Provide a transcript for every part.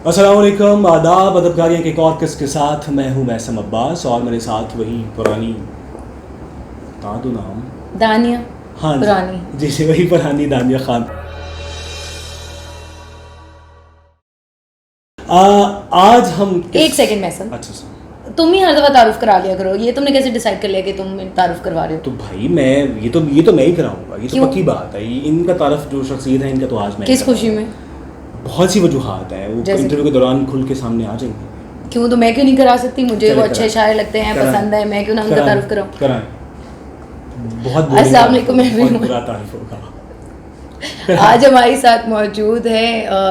अस्सलाम वालेकुम, आदाब, अदबकारियाँ के एक और किस के साथ मैं हूँ मैसम अब्बास और मेरे साथ वही पुरानी दादू नाम दानिया। हाँ पुरानी जी जी वही पुरानी दानिया खान। आज हम एक सेकंड मैसम, अच्छा तुम ही हर दफा तारुफ करा लिया करो। ये तुमने कैसे डिसाइड कर लिया कि तुम तारुफ करवा रहे हो? तो भाई मैं ये तो मैं ही कराऊंगा, ये तो क्यों? पक्की बात है। इनका तारफ जो शख्सियत है इनका तो आज मैं ही किस खुशी कराऊंगा। में? बहुत सी वजूहात है, वो जैसे इंटरव्यू के दौरान खुल के सामने आ जाएंगी। क्यों? तो मैं क्यों नहीं करा सकती? मुझे चले वो अच्छे कराएं। शायर लगते हैं, कराएं। पसंद है, मैं क्यों ना उनका कराएं। तारुफ कराऊं? कराएं। बहुत boring अस्सलाम तारीफ वालेकुम होगा, बहुत everyone। बुरा तारीफ होगा। आज हमारे साथ मौजूद है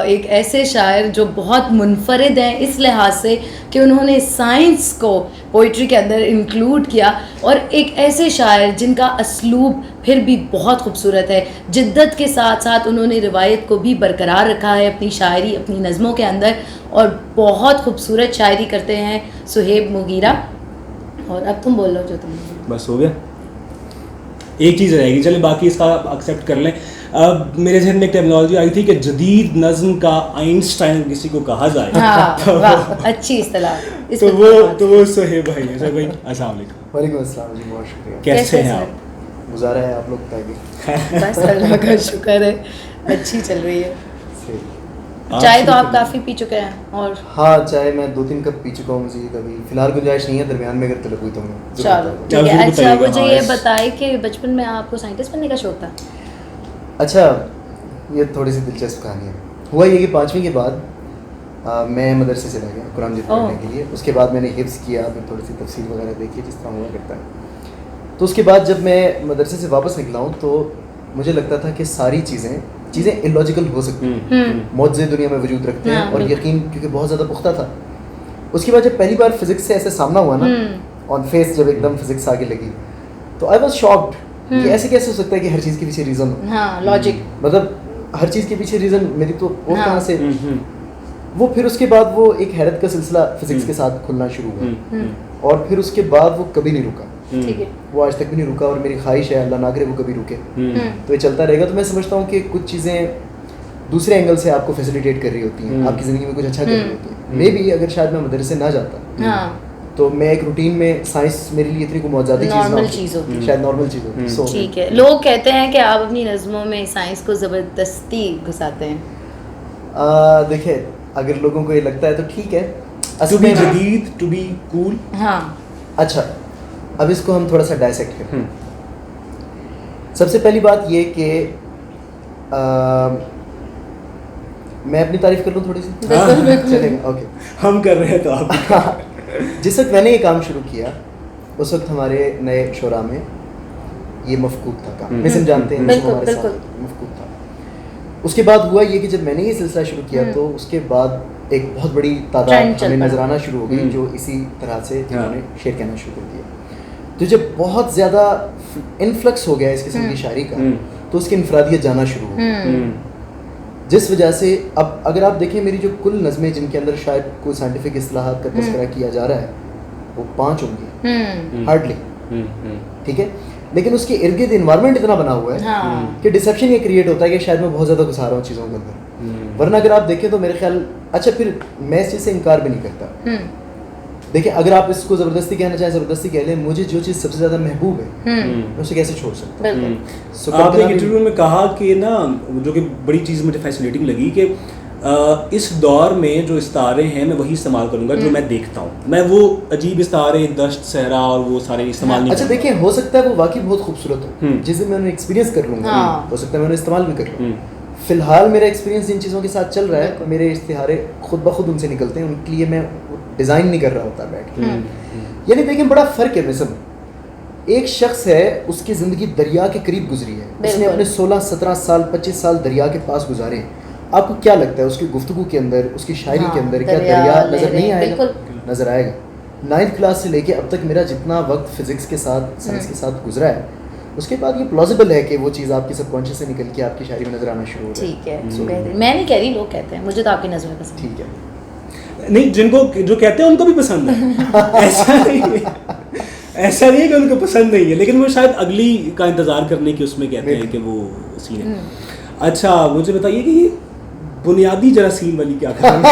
एक ऐसे शायर जो बहुत मुनफरिद हैं इस लिहाज से कि उन्होंने साइंस को पोइट्री के अंदर इंक्लूड किया, और एक ऐसे शायर जिनका असलूब फिर भी बहुत खूबसूरत है। जिद्दत के साथ साथ उन्होंने रिवायत को भी बरकरार रखा है अपनी शायरी, अपनी नज़मों के अंदर, और बहुत खूबसूरत शायरी करते हैं सुहेब मुगीरा। और अब तुम बोल लो जो तुम बस हो गया, एक चीज़ रहेगी, चले बाकी इसका एक्सेप्ट कर लें। अब मेरे जहन में एक टेक्नोलॉजी आई थी कि जदीद नज़्म का आइंस्टाइन किसी को कहा जाए। हाँ वाह, अच्छी इस्तेलाह। इस तो पर वो सोहेब भाई है। भाई अस्सलाम वालेकुम। वालेकुम अस्सलाम जी, बहुत शुक्रिया। कैसे हैं हैं? आप? गुजारा है आप लोग ताकि बस अल्लाह का शुक्र है, अच्छी चल रही है। से चाय तो आप काफ़ी पी चुके हैं, और हाँ, चाय मैं 2-3 कप पी चुका हूँ। मज़ीद अभी फ़िलहाल गुंजाइश नहीं है, दरमियान में अगर तलब हुई तो मैं ज़रूर चलो बताऊँगा। ठीक है। जरूर अच्छा बताइएगा, मुझे हाँ, ये इस- बताए कि बचपन में आपको साइंटिस्ट बनने का शौक था? अच्छा, ये थोड़ी सी दिलचस्प कहानी है। हुआ ये कि 5वीं के बाद मैं मदरसे चला गया कुरान मजीद ओह। पढ़ने के लिए। उसके बाद मैंने हिफ्ज़ किया, फिर थोड़ी सी तफसीर वगैरह देखी जिस तरह हुआ करता है। तो उसके बाद जब मैं मदरसे से वापस निकला हूँ तो मुझे लगता था कि सारी चीज़ें इलॉजिकल हो सकती हैं, मौजज़े दुनिया में वजूद रखते हैं, हाँ, और बिल्कुल। यकीन क्योंकि बहुत ज़्यादा पुख्ता था। उसके बाद जब पहली बार फिज़िक्स से ऐसे सामना हुआ ना, ऑन फेस जब एकदम फिज़िक्स आगे लगी, तो आई वॉज शॉक्ड कि ऐसे कैसे हो सकता है कि हर चीज़ के पीछे रीज़न हो। हाँ, लॉजिक। मतलब हर चीज़ के पीछे रीज़न मेरी तो वो हाँ। कहाँ से। वो फिर उसके बाद वो एक हैरत का सिलसिला फिज़िक्स के साथ खुलना शुरू हुआ, और फिर उसके बाद वो कभी नहीं रुका। ठीक है। वो आज तक भी नहीं रुका, और मेरी ख्वाहिश है अल्लाह ना करे वो कभी रुके, तो ये चलता रहेगा। तो मैं समझता हूँ कि कुछ चीज़ें दूसरे एंगल से आपको फैसिलिटेट कर रही होती हैं, आपकी ज़िंदगी में कुछ अच्छा कर रही होती हैं। मे बी अगर शायद मैं मदरसे ना जाता हाँ, तो मैं एक रूटीन में, साइंस मेरे लिए इतनी कोई मौजूदा नॉर्मल चीज़ होती है। शायद नॉर्मल चीज़ होती। सो ठीक है। लोग कहते हैं कि आप अपनी नज़मों में साइंस को ज़बरदस्ती घुसाते हैं। देखिए, अगर लोगों को ये लगता है तो ठीक है। टू असल बी में जदीद, टू बी कूल। हाँ, अच्छा, अब इसको हम थोड़ा सा डायसेक्ट करें। सबसे पहली बात ये कि मैं अपनी तारीफ कर लूँ थोड़ी सी। बिल्कुल बिल्कुल। चलेगा, ओके। हम कर रहे हैं तो आप जिस वक्त मैंने ये काम शुरू किया उस वक्त हमारे नए शोरा में ये मफकूद था काम। मिसम जानते हैं, बिल्कुल, हमारे बिल्कुल। साथ मफकूद था। उसके बाद हुआ ये कि जब मैंने ये सिलसिला शुरू किया तो उसके बाद एक बहुत बड़ी ट्रेंड तादाद चल हमें पड़ा। नजर आना शुरू हो गई जो इसी तरह से जिन्होंने शेर कहना शुरू कर दिया। तो जब बहुत ज़्यादा इन्फ्लक्स हो गया इस किस्म की शायरी का, तो उसकी इनफरादियत जाना शुरू हो गई, जिस वजह से अब अगर आप देखें मेरी जो कुल नज़में जिनके अंदर शायद कोई साइंटिफिक इस्लाहात का तज़किरा किया जा रहा है वो 5 होंगी हार्डली, ठीक है। लेकिन उसके इर्द गिर्द इन्वायरमेंट इतना बना हुआ है हाँ। कि डिसेप्शन ये क्रिएट होता है कि शायद मैं बहुत ज़्यादा घुसा रहा हूँ चीज़ों के अंदर। वरना अगर आप देखें तो मेरे ख्याल, अच्छा फिर मैं इस चीज़ से इनकार भी नहीं करता। देखिए, अगर आप इसको ज़बरदस्ती कहना चाहें ज़बरदस्ती कह लें, मुझे जो चीज़ सबसे ज़्यादा महबूब है मैं उसे कैसे छोड़ सकता हूँ। बिल्कुल। So, आपने कभी- इंटरव्यू में कहा कि ना, जो कि बड़ी चीज़ मुझे फैसिनेटिंग लगी कि इस दौर में जो इस्तारे हैं मैं वही इस्तेमाल करूंगा जो मैं देखता हूँ। मैं वो अजीब इस्तारे, दश्त, सहरा और वो सारे इस्तेमाल नहीं अच्छा करूंगा। देखिए, हो सकता है वो वाकई बहुत खूबसूरत हो, जिसे मैं उन्हें एक्सपीरियंस कर लूँगा, हाँ। हो सकता है मैं उन्हें इस्तेमाल भी कर लूँ। फिलहाल मेरा एक्सपीरियंस जिन चीज़ों के साथ चल रहा है, मेरे इश्तिहारे खुद ब खुद उनसे निकलते हैं, उनके लिए मैं डिज़ाइन नहीं कर रहा होता बैठ के। यानी देखिए, बड़ा फ़र्क है। मिसम एक शख्स है, उसकी ज़िंदगी दरिया के करीब गुजरी है, उसने अपने 16-17 साल 25 साल दरिया के पास गुजारे हैं। आपको क्या लगता है उसकी गुफ्तगू के अंदर, उसकी शायरी के अंदर क्या दरिया नज़र नहीं आएगा? नज़र आएगा। 9th क्लास से लेके अब तक मेरा जितना वक्त फिज़िक्स के साथ, साइंस के साथ गुजरा है, उसके बाद ये प्लॉजिबल है कि वो चीज़ आपकी सबकॉन्शियस से निकल के आपकी शायरी में नज़र आना शुरू हो जाए। ठीक है, बेहतरीन। मैं नहीं कह रही, लोग कहते हैं, मुझे तो आपकी नज़रें पसंद ठीक है। नहीं, जिनको जो कहते हैं उनको भी पसंद है। ऐसा नहीं है, ऐसा नहीं है कि उनको पसंद नहीं है, लेकिन वो शायद अगली का इंतज़ार करने की उसमें कहते हैं कि वो सीन है। अच्छा, मुझे बताइए कि ये बुनियादी जरासीम वाली क्या कहानी?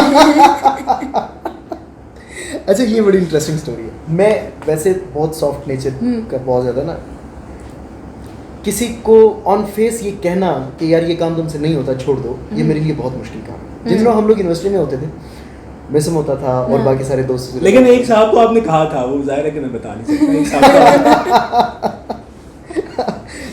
अच्छा, ये बड़ी इंटरेस्टिंग स्टोरी है। मैं वैसे बहुत सॉफ्ट नेचर का बहुत ज़्यादा ना, किसी को ऑन फेस ये कहना कि यार ये काम तुमसे नहीं होता, छोड़ दो, ये मेरे लिए बहुत मुश्किल काम है। जिन दिनों हम लोग यूनिवर्सिटी में होते थे, मिसम होता था और बाकी सारे दोस्त, लेकिन एक साहब को आपने कहा था, वो जाहिर है कि मैं बता नहीं सकता, एक साहब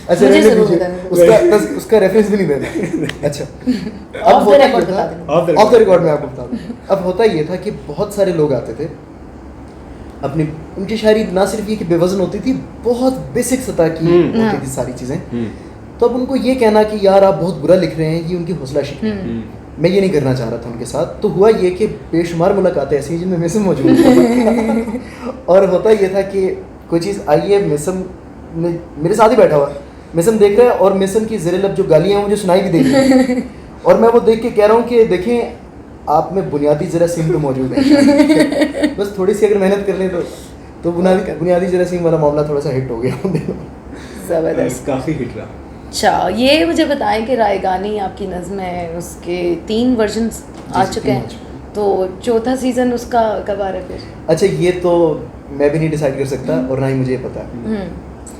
अच्छा, मुझे रहने जरूर दीजिए, बताना। उसका रेफरेंस भी नहीं देना। अच्छा, अब Off the होता record ये बता था, देना। ऑफ द रिकॉर्ड में आपको बता दूं। अब होता ये था कि बहुत सारे लोग आते थे, अपनी उनकी शायरी ना सिर्फ ये कि बेवजन होती थी, बहुत बेसिक सतह की होती थी सारी चीज़ें। तो अब उनको ये कहना कि यार आप बहुत बुरा लिख रहे हैं, ये उनकी हौसला शिकनी। मैं ये नहीं करना चाह रहा था उनके साथ। तो हुआ ये कि बेशुमार मुलाकातें ऐसी हैं जिनमें मिसम मौजूद था। और होता ये था कि कोई चीज़ आई है, मिसम ने मेरे साथ ही बैठा हुआ, मिसम देख रहा है और मिसम की ज़ेरे लब जो गालियाँ हैं मुझे सुनाई भी दे रही हैं। और मैं वो देख के कह रहा हूँ कि देखें, आप में बुनियादी जरासीम तो मौजूद है, बस थोड़ी सी अगर मेहनत कर लें तो बुनियादी जरासीम वाला मामला थोड़ा सा हिट हो गया उन दिनों। ज़बरदस्त। काफ़ी हिट रहा। अच्छा, ये मुझे बताएं कि रायगानी आपकी नज़्म है, उसके 3 वर्जन्स आ चुके हैं, तो चौथा सीज़न उसका कब आ रहा है फिर? अच्छा, ये तो मैं भी नहीं डिसाइड कर सकता और ना ही मुझे पता है।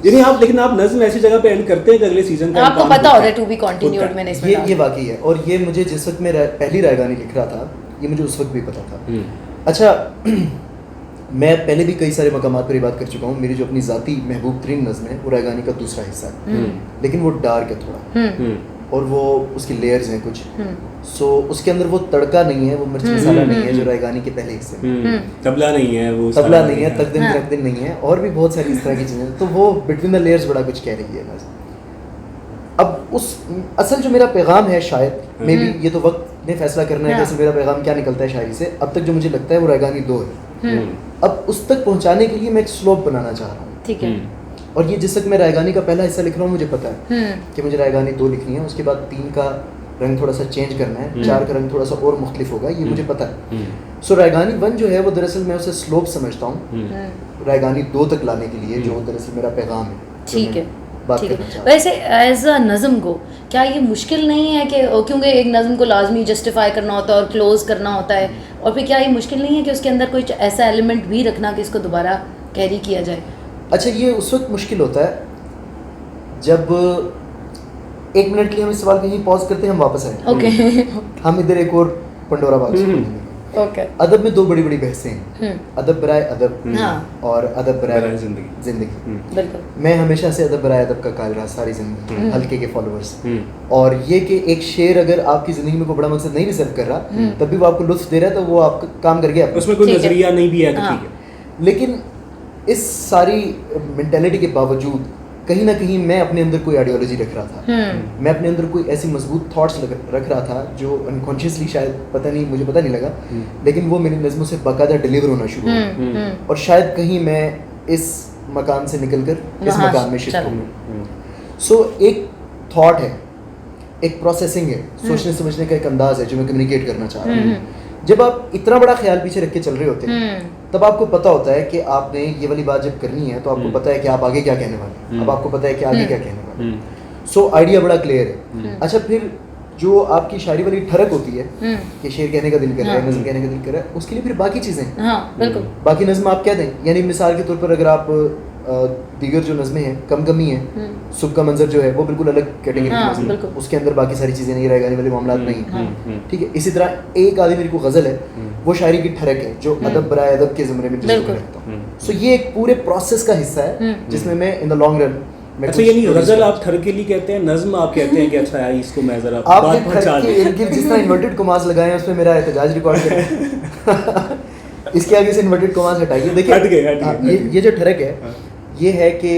यानी आप, लेकिन आप नज़्म ऐसी जगह पे एंड करते हैं कि अगले सीजन का आपको इम्कान पता होता है टू बी होता कंटिन्यूड, है। मैंने इसमें ये वाकई है। और ये मुझे जिस वक्त मैं पहली रायगानी लिख रहा था, ये मुझे उस वक्त भी पता था। अच्छा, मैं पहले भी कई सारे मकामात पर ये बात कर चुका हूँ, मेरी जो अपनी ज़ाती महबूब तरीन नज़्म है वो रायगानी का दूसरा हिस्सा है, लेकिन वो डार्क है थोड़ा, और वो उसकी लेयर्स हैं कुछ, सो उसके अंदर वो तड़का नहीं है, वो मिर्च मसाला नहीं है जो रायगानी के पहले हिस्से में, तबला नहीं है, वो तबला नहीं है, तकदीम तिरकदीम नहीं है, और भी बहुत सारी इस तरह की चीज़ें। तो वो बिटवीन द लेयर्स बड़ा कुछ कह रही है नज़्म। अब उस असल जो मेरा पैगाम है, शायद मे बी ये तो वक्त ने फैसला करना है कि असल मेरा पैगाम क्या निकलता है शायरी से। अब तक जो मुझे लगता है वो रायगानी 2 है। अब उस तक पहुंचाने के लिए मैं एक स्लोप बनाना चाह रहा हूँ। ठीक है। और ये जिस तक मैं रायगानी का पहला हिस्सा लिख रहा हूँ, मुझे पता है कि मुझे रायगानी 2 लिखनी है, उसके बाद 3 का रंग थोड़ा सा चेंज करना है, 4 का रंग थोड़ा सा और मुख्तलिफ होगा, ये मुझे पता है। सो रायगानी 1 जो है वो दरअसल मैं उसे स्लोप समझता हूँ रायगानी 2 तक लाने के लिए, जो दरअसल मेरा पैगाम है। ठीक है, बात ठीक करना है। चाहता हूँ। वैसे एज अ नज़म को क्या ये मुश्किल नहीं है कि, क्योंकि एक नज़म को लाजमी जस्टिफाई करना होता है और क्लोज करना होता है, और फिर क्या ये मुश्किल नहीं है कि उसके अंदर कोई ऐसा एलिमेंट भी रखना कि इसको दोबारा कैरी किया जाए? अच्छा, ये उस वक्त मुश्किल होता है जब 1 मिनट के लिए हम इस सवाल को यहीं पॉज करते हैं, हम वापस आए। ओके हम इधर एक और पंडोरा बॉक्स खोलेंगे। ओके। अदब में 2 बड़ी बड़ी बहसें हैं, अदब बराए अदब हाँ, और अदब बराए बराए जिंदगी। बिल्कुल। मैं हमेशा से अदब बराए अदब का कायल रहा सारी जिंदगी, हल्के के फॉलोअर्स। और ये कि एक शेर अगर आपकी जिंदगी में कोई बड़ा मकसद नहीं भी सर्व कर रहा, तब भी वो आपको लुत्फ दे रहा है, तो वो आपका काम कर गया। उसमें कोई ठीक है। नजरिया नहीं भी है तो हाँ। ठीक है। लेकिन इस सारी मेंटेलिटी के बावजूद कहीं ना कहीं मैं अपने अंदर कोई आइडियोलॉजी रख रहा था, मैं अपने अंदर कोई ऐसी मजबूत थॉट्स रख रहा था जो अनकॉन्शियसली शायद मुझे पता नहीं लगा, लेकिन वो मेरी नज़्मों से बाकायदा डिलीवर होना शुरू हुआ। और शायद कहीं मैं इस मकान से निकलकर इस वहाँ मकान में शिफ्ट चलो। हूँ। सो एक थॉट है, एक प्रोसेसिंग है, सोचने समझने का एक अंदाज है जो मैं कम्युनिकेट करना चाह रहा हूँ। जब आप इतना बड़ा ख्याल पीछे रख के चल रहे होते हैं, तब आपको पता होता है कि आपने ये वाली बात जब करनी है, तो आपको पता है कि आप आगे क्या कहने वाले हैं, अब आपको पता है कि आगे क्या कहने वाले हैं। सो आइडिया बड़ा क्लियर है। अच्छा, फिर जो आपकी शायरी वाली ठरक होती है कि शेर कहने का दिल कर रहा है, नज़्म कहने का दिल कर रहा है, उसके लिए फिर बाकी चीज़ें हैं। हाँ, बिल्कुल। बाकी नज़्म आप कह दें, यानी मिसाल के तौर पर अगर आप दीगर जो नज़में हैं, कम कमी है, सुबह का मंजर जो है वो बिल्कुल अलग कैटेगरी की हाँ, नज़्म है, बिल्कुल। उसके अंदर बाकी सारी चीज़ें नहीं, रायगानी वाले मामला नहीं। ठीक है। इसी तरह एक आदि मेरी को गज़ल है, वो शायरी की ठरक है जो अदब बराए अदब के ज़मरे में बिल्कुल। रखता हूँ। सो ये एक पूरे प्रोसेस का हिस्सा है जिसमें मैं इन द लॉन्ग रन। अच्छा, यानी गजल आप ठर के लिए कहते हैं, नज्म आप कहते हैं कि अच्छा यार इसको मैं जरा बात आपने पहुंचा ठरक के दूं। इर्द-गिर्द जिस तरह इन्वर्टेड कॉमास लगाए हैं उसमें मेरा एहतजाज रिकॉर्ड करें। इसके आगे से इन्वर्टेड कॉमास हटाइए। देखिए, हट गए। ये जो ठरक है, ये है कि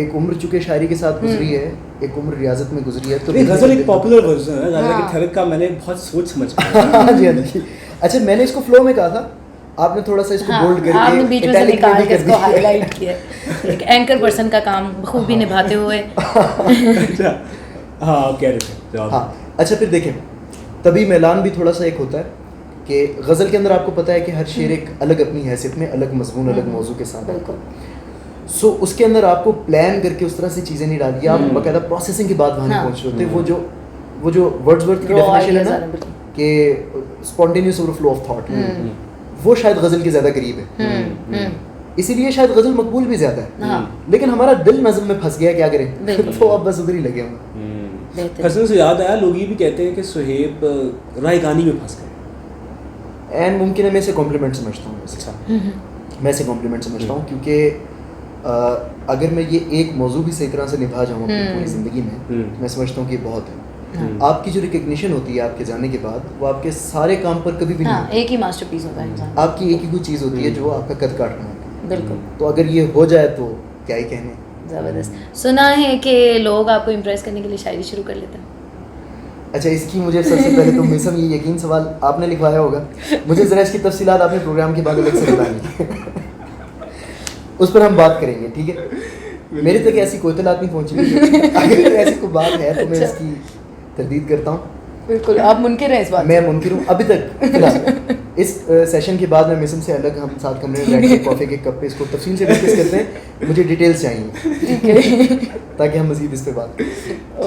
एक उम्र चुके शायरी के साथ गुजरी है, एक उम्र रियाजत में गुजरी है। तो ये गजल एक पॉपुलर वर्जन है, जाहिर है कि ठरक का मैंने बहुत सोच समझ के हाँ जी, हाँ जी। अच्छा, मैंने इसको फ्लो में कहा था, आपने थोड़ा सा इसको बोल्ड करके आपने बीच में से italic निकाल भी के कर इसको दिया। हाईलाइट किया, एक एंकर पर्सन का काम बखूबी निभाते हुए। अच्छा, हाँ आप कह रहे थे जवाब। हाँ, अच्छा, फिर देखें, तभी मैलान भी थोड़ा सा एक होता है कि गज़ल के अंदर आपको पता है कि हर शेर एक अलग अपनी हैसियत में, अलग मजमून, अलग मौजू के साथ आता है। सो उसके अंदर आपको प्लान करके उस तरह से चीज़ें नहीं डालिए, आप बाकायदा प्रोसेसिंग के बाद वहाँ पहुँच रहे होते। वो जो वो जो वर्ड्सवर्थ की Raw डेफिनेशन है ideas ना आना बिल्कुल। कि स्पॉन्टेनियस ओवरफ्लो ऑफ थॉट, वो शायद गज़ल के ज़्यादा करीब है, इसीलिए शायद गज़ल मकबूल भी ज़्यादा है। हाँ। लेकिन हमारा दिल नज़म में फंस गया, क्या करें? बिल्कुल। तो अब बस उधर ही लगे हम। बेहतर। हसन से याद आया, लोग ये भी कहते हैं कि सुहेब रायगानी में फंस गए। एंड मुमकिन है मैं इसे कॉम्प्लीमेंट समझता हूँ वैसे। अच्छा। मैं इसे कॉम्प्लीमेंट समझता हूँ क्योंकि अगर मैं ये एक मौजू भी सही तरह से निभा जाऊँ अपनी पूरी ज़िंदगी में, तो मैं समझता हूँ कि ये बहुत है। आपकी जो रिकग्निशन होती है आपके जाने के बाद, वो आपके सारे काम पर कभी भी नहीं हाँ, होती। एक ही मास्टरपीस होता है इंसान। आपकी एक ही कोई चीज़ होती है जो आपका कद काट रहा है। बिल्कुल। तो अगर ये हो जाए तो क्या ही कहने। ज़बरदस्त। सुना है कि लोग आपको इम्प्रेस करने के लिए शायरी शुरू कर लेते हैं। अच्छा, इसकी मुझे सबसे पहले तो मिसम ये यकीन सवाल आपने लिखवाया होगा, मुझे ज़रा इसकी तफसीलात आपने प्रोग्राम के बाद अलग से बतानी उस पर हम बात करेंगे, ठीक है? मेरे तक ऐसी कोई तलात नहीं पहुंची, अगर ऐसी कोई बात है तो मैं अच्छा। इसकी तरदीद करता हूँ। बिल्कुल, आप मुनकिर हैं इस बात मैं मुनकिर हूँ अभी तक फिलहाल। इस सेशन के बाद मैं मिसम से अलग हम साथ कमरे में बैठ के कॉफ़ी के कप पे इसको तफसील से डिस्कस करते हैं। मुझे डिटेल्स चाहिए, ठीक है। ताकि हम मज़ीद इस पे बात करें।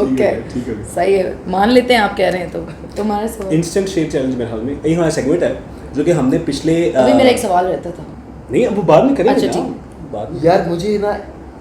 ओके, ठीक है। सही है, मान लेते हैं आप कह रहे हैं तो तुम्हारा सवाल। इंस्टेंट शेयर चैलेंज मेरे हाल में यही हमारा सेगमेंट है, जो कि हमने पिछले अभी मेरा एक सवाल रहता था। नहीं, अब वो बाद में करेंगे अच्छा, ना, ठीक। बाद में। यार मुझे ना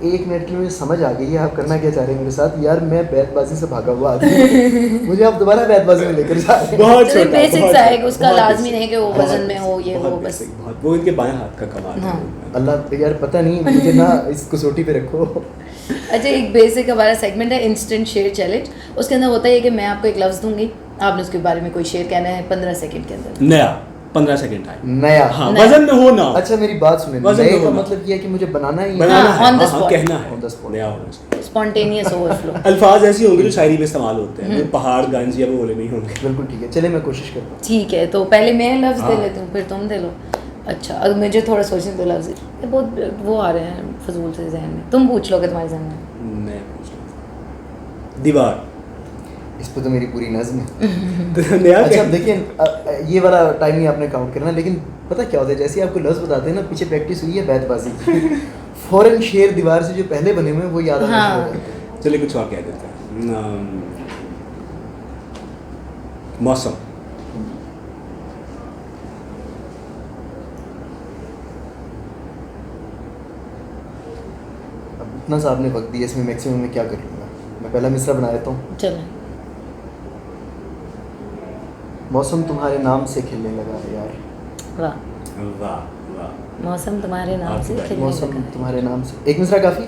1 मिनट में समझ आ गई है आप करना क्या चाह रहे हैं मेरे साथ। यार मैं बैतबाजी से भागा हुआ आदमी मुझे आप दोबारा बैतबाजी में लेकर जा रहे हैं। बहुत चलिए, छोटा, बेसिक्स बहुत आएगा, छोटा, उसका बहुत लाजमी basic, नहीं है कि वो बहुत वजन में basic, हो, ये बहुत वो, बस। basic, बहुत, वो इनके बाएं हाथ का कमाल है। हाँ। अल्लाह यार पता नहीं, मुझे ना इस कसौटी पे रखो। अच्छा, एक बेसिक हमारा सेगमेंट है इंस्टेंट शेयर चैलेंज। उसके अंदर होता है कि मैं आपको एक लफ्ज़ दूंगी, आपने उसके बारे में कोई शेयर कहना है 15 सेकंड के अंदर। नया 15 सेकंड टाइम। नया। हाँ, नया। वजन में हो ना। अच्छा मेरी बात सुने, वजन नए में का होना। मतलब ये है कि मुझे बनाना ही है। बनाना हाँ, है, on the हाँ, spot। कहना है, On the spot। नया होना चाहिए। Spontaneous overflow. अल्फाज ऐसे होंगे जो शायरी में इस्तेमाल होते हैं, वो पहाड़ गंज या वो बोले नहीं होंगे। बिल्कुल ठीक है, चले मैं कोशिश करता हूँ। ठीक है, तो पहले मैं लफ्ज़ दे हाँ। लेती हूँ, फिर तुम दे लो। अच्छा, अब मुझे थोड़ा सोचने दो लफ्ज़। ये बहुत वो आ रहे हैं फजूल से जहन में। तुम पूछ लो कि तुम्हारे जहन में। मैं पूछ रहा हूँ। दीवार। इस पर तो मेरी पूरी नज़्म है। नया अच्छा क्या? अब देखिए, ये वाला टाइम नहीं आपने काउंट करना, लेकिन पता क्या होता है, जैसे ही आपको लफ्ज़ बताते हैं ना, पीछे प्रैक्टिस हुई है बैतबाजी की, फौरन शेर दीवार से जो पहले बने हुए हैं वो याद आना शुरू हो जाते हैं। चलिए कुछ और कह देते हैं। मौसम। अब इतना सा आपने वक्त दिया, इसमें मैक्सिमम में क्या कर लूँगा। मैं पहला मिसरा बना देता हूँ। चलो। मौसम तुम्हारे नाम से खिलने लगा है यार। वाह। वाह वाह, मौसम तुम्हारे नाम से आपकी खिलने मौसम लगा है। तुम्हारे नाम से। एक मिसरा काफ़ी?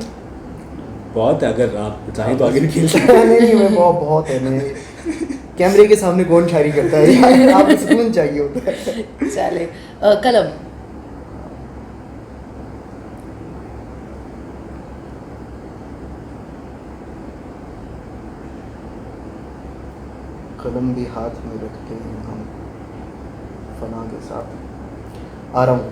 बहुत है, अगर आप चाहें तो आगे भी खेल सकते नहीं नहीं, मैं बहुत है। मैं कैमरे के सामने कौन शायरी करता है यार, आपको सुकून चाहिए होता है। चले, कलम। कलम भी हाथ में रखते हैं हम फना के साथ। आ रहा हूँ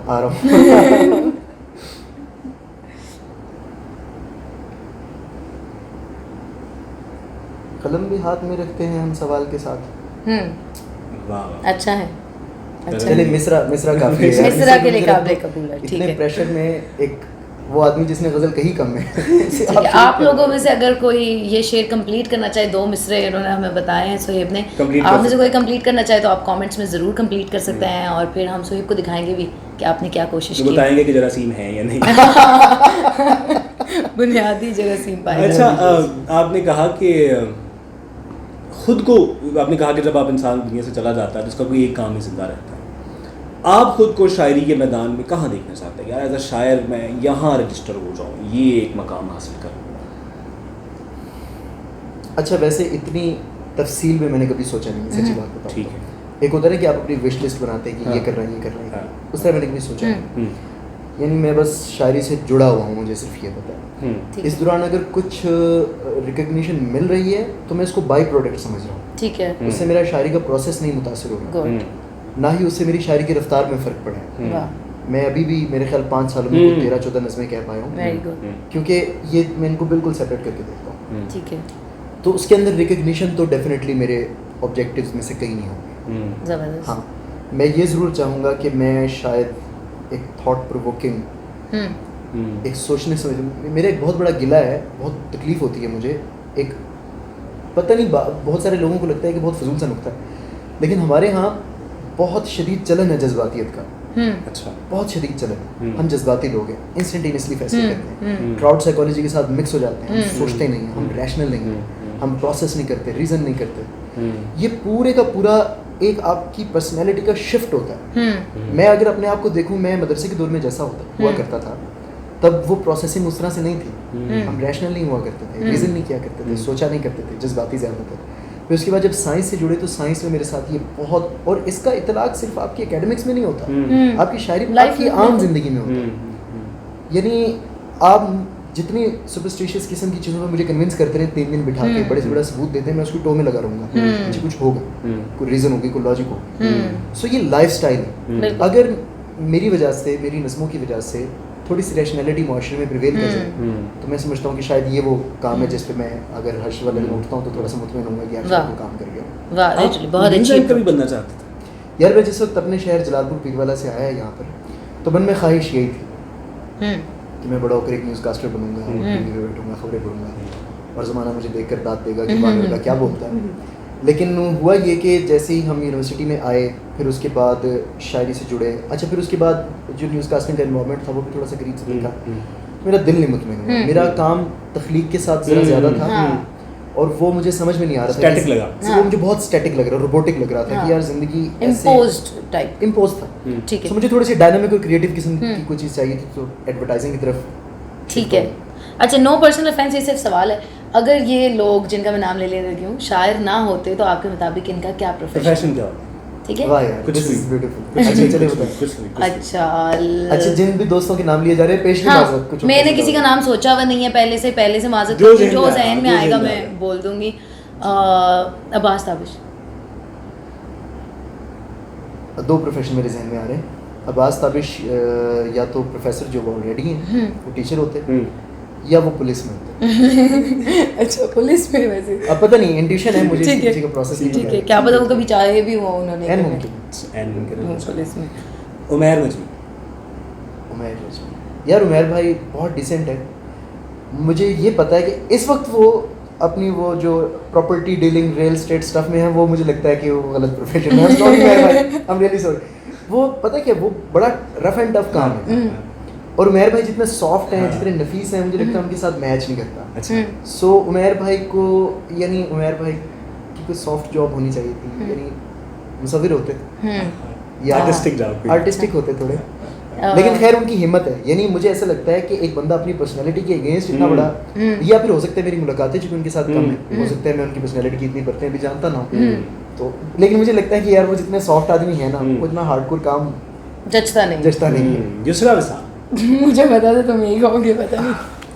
कलम भी हाथ में रखते हैं हम सवाल के साथ। हम्म, हैं। वाह वाह। अच्छा है। अच्छा चलिए है। मिसरा काफी है यार। मिसरा के लिए मुझे काबिल लगता है कबूल है, ठीक इतने है। प्रेशर में एक वो आदमी जिसने गजल कही कम है। ठीक है, आप लोगों में से अगर कोई ये शेर कंप्लीट करना चाहे, 2 मिसरे इन्होंने हमें बताए हैं सुहेब ने, Complete कर आप में से सकते कोई कंप्लीट करना चाहे तो आप कमेंट्स में ज़रूर कंप्लीट कर सकते हैं, और फिर हम सुहेब को दिखाएंगे भी कि आपने क्या कोशिश जो की। बताएंगे कि जरासीम है या नहीं। बुनियादी जरासीम पाए अच्छा, आपने कहा कि खुद को, आपने कहा कि जब आप इंसान दुनिया से चला जाता है तो उसका कोई एक काम ही जिंदा रहता है। आप खुद को शायरी के मैदान में कहाँ देखना चाहते हैं? यार एज अ शायर मैं यहाँ रजिस्टर हो जाऊँ, ये एक मकाम हासिल करूँ। अच्छा वैसे इतनी तफसील में मैंने कभी सोचा नहीं, सच्ची बात बताऊँ। ठीक है। एक होता है कि आप अपनी विश लिस्ट बनाते हैं कि ये हाँ। कर रहे हैं ये कर रहे हैं, हाँ। उस तरह मैंने कभी सोचा नहीं। यानी मैं बस शायरी से जुड़ा हुआ हूँ, मुझे सिर्फ ये पता है। ठीक इस है, दौरान अगर कुछ रिकग्निशन मिल रही है तो मैं इसको बाई प्रोडक्ट समझ रहा हूँ। ठीक है। उससे मेरा शायरी का प्रोसेस नहीं मुतासर हो रहा, गुड। ना ही उससे मेरी शायरी की रफ्तार में फ़र्क पड़ा है। वाह, मैं अभी भी मेरे ख्याल 5 सालों में 13-14 नज़में कह पाया हूँ, वेरी गुड। क्योंकि ये मैं इनको बिल्कुल सेपरेट करके देखता हूँ। ठीक है, तो उसके अंदर रिकग्निशन तो डेफिनेटली मेरे ऑब्जेक्टिव्स में से कहीं नहीं होंगे। ज़बरदस्त। हाँ, मैं ये ज़रूर चाहूँगा कि मैं शायद एक थॉट प्रोवोकिंग, एक सोचने समझ, मेरा एक बहुत बड़ा गिला है, बहुत तकलीफ़ होती है मुझे, एक पता नहीं बहुत सारे लोगों को लगता है कि बहुत फजूल सा नुक्ता है, लेकिन हमारे यहाँ बहुत शदीद चलन है जज्बातियत का। अच्छा। बहुत शदीद चलन, हम जज्बाती लोग हैं, इंस्टेंटेनियसली फैसले करते हैं, हम्म। क्राउड साइकोलॉजी के साथ मिक्स हो जाते हैं, हम सोचते नहीं हैं, हम रैशनल नहीं हैं, हम प्रोसेस नहीं करते, रीज़न नहीं करते। ये पूरे का पूरा एक आपकी पर्सनैलिटी का शिफ्ट होता है। मैं अगर अपने आप को देखूं, मैं मदरसे के दौर में जैसा हुआ करता था, तब वो प्रोसेसिंग उस तरह से नहीं थी, हम रैशनल नहीं हुआ करते थे, रीज़न नहीं किया करते थे, सोचा नहीं करते थे, जज्बाती ज़्यादा थे। फिर उसके बाद जब साइंस से जुड़े तो साइंस में मेरे साथ ये बहुत, और इसका इतलाक सिर्फ आपकी एकेडमिक्स में नहीं होता, आपकी शायरी आपकी आम जिंदगी में होता है। यानी आप जितनी सुपरस्टिशियस किस्म की चीज़ों में मुझे कन्विंस करते रहे 3 दिन बिठा के, बड़े से बड़ा सबूत देते हैं, मैं उसको टो में लगा रहूँगा, मुझे कुछ होगा, कोई रीज़न होगी, कोई लॉजिक होगी। सो ये लाइफ स्टाइल है। अगर मेरी वजह से, मेरी नस्मों की वजह से थोड़ी सी रैशनैलिटी माशरे में प्रिवेल कर जाए, तो मैं समझता हूँ कि शायद ये वो काम है जिस पे मैं अगर हर्ष वाले दिन उठता हूँ तो थोड़ा सा मुतमईन होऊंगा कि आज वो काम कर गया। वाह, एक्चुअली बहुत अच्छी। कभी बनना चाहते थे? यार मैं जिस वक्त अपने शहर जलालपुर पीरवाला से आया यहाँ पर, तो मन में ख्वाहिश यही थी कि मैं बड़ा होकर एक न्यूज़ कास्टर बनूंगा, टीवी पे बैठूंगा, खबरें पढ़ूंगा और ज़माना मुझे देखकर दाद देगा कि बानर का क्या बोलता है। लेकिन हुआ ये कि जैसे ही हम यूनिवर्सिटी में आए, फिर उसके बाद शायरी से जुड़े, अच्छा फिर उसके बाद जो न्यूज़ कास्टिंग का इन्वॉल्वमेंट था वो भी थोड़ा सा करीब से देखा, मेरा दिल नहीं मुतमईन हुआ। मेरा काम तख्लीक के साथ ज़रा ज़्यादा था और वो मुझे समझ में नहीं आ रहा था, स्टैटिक लगा, वो मुझे बहुत स्टैटिक लग रहा, रोबोटिक लग रहा था कि यार ज़िंदगी इम्पोज था। ठीक है, तो मुझे थोड़ी सी डायनामिक और क्रिएटिव किस्म की कोई चीज़ चाहिए थी, तो एडवर्टाइजिंग की तरफ। ठीक है। अच्छा, नो पर्सनल ऑफेंस, ये सिर्फ सवाल है, अगर ये लोग जिनका मैं नाम ले लगी हूँ शायर ना होते तो आपके मुताबिक इनका क्या प्रोफेशन क्या होता? ठीक है, वाह यार, कुछ दिस भी। Is beautiful. अच्छा चलिए बताइए। कुछ नहीं। अच्छा जिन भी दोस्तों के नाम लिए जा रहे हैं, पेश की हाँ, माजरत, कुछ मैंने किसी का नाम सोचा हुआ नहीं है पहले से माजरत, जो जो जहन में आएगा जो मैं बोल दूंगी। अब्बास ताबिश। 2 प्रोफेशन मेरे जहन में आ रहे हैं। अब्बास ताबिश या तो प्रोफेसर जो ऑलरेडी हैं, वो टीचर होते हैं, या वो पुलिस में होते। अच्छा, पुलिस में वैसे अब पता नहीं, इंट्यूशन है मुझे, ठीक है, किसी का प्रोसेस नहीं ठीक है, पता। क्या पता वो कभी चाहे भी हो उन्होंने एन करना। मुमकिन। पुलिस में। उमैर नजमी। उमैर नजमी यार, उमैर भाई बहुत डिसेंट है। मुझे ये पता है कि इस वक्त वो अपनी वो जो property dealing real estate stuff में है, वो मुझे लगता है कि वो गलत प्रोफेशन है। I'm really sorry। वो पता है क्या, वो बड़ा रफ एंड टफ काम है, और उमैर भाई जितने सॉफ्ट हैं, जितने नफीस हैं, मुझे लगता है उनके साथ मैच नहीं करता। अच्छा। सो उमैर भाई को, यानी उमैर भाई की कोई सॉफ्ट जॉब होनी चाहिए थी, यानी मुसव्विर होते या आर्टिस्टिक होते थोड़े, लेकिन खैर उनकी हिम्मत है। यानी मुझे ऐसा लगता है कि एक बंदा अपनी पर्सनालिटी के अगेंस्ट इतना बड़ा, या फिर हो सकता है मेरी मुलाकातें चूंकि उनके साथ कम है, हो सकता है मैं उनकी पर्सनालिटी की इतनी परतें भी जानता ना हूँ, तो लेकिन मुझे लगता है कि यार वो जितने सॉफ्ट आदमी है ना, वो इतना हार्डकोर काम जचता नहीं है। युसरा वसा। मुझे पता था तुम यही कहोगे, पता नहीं।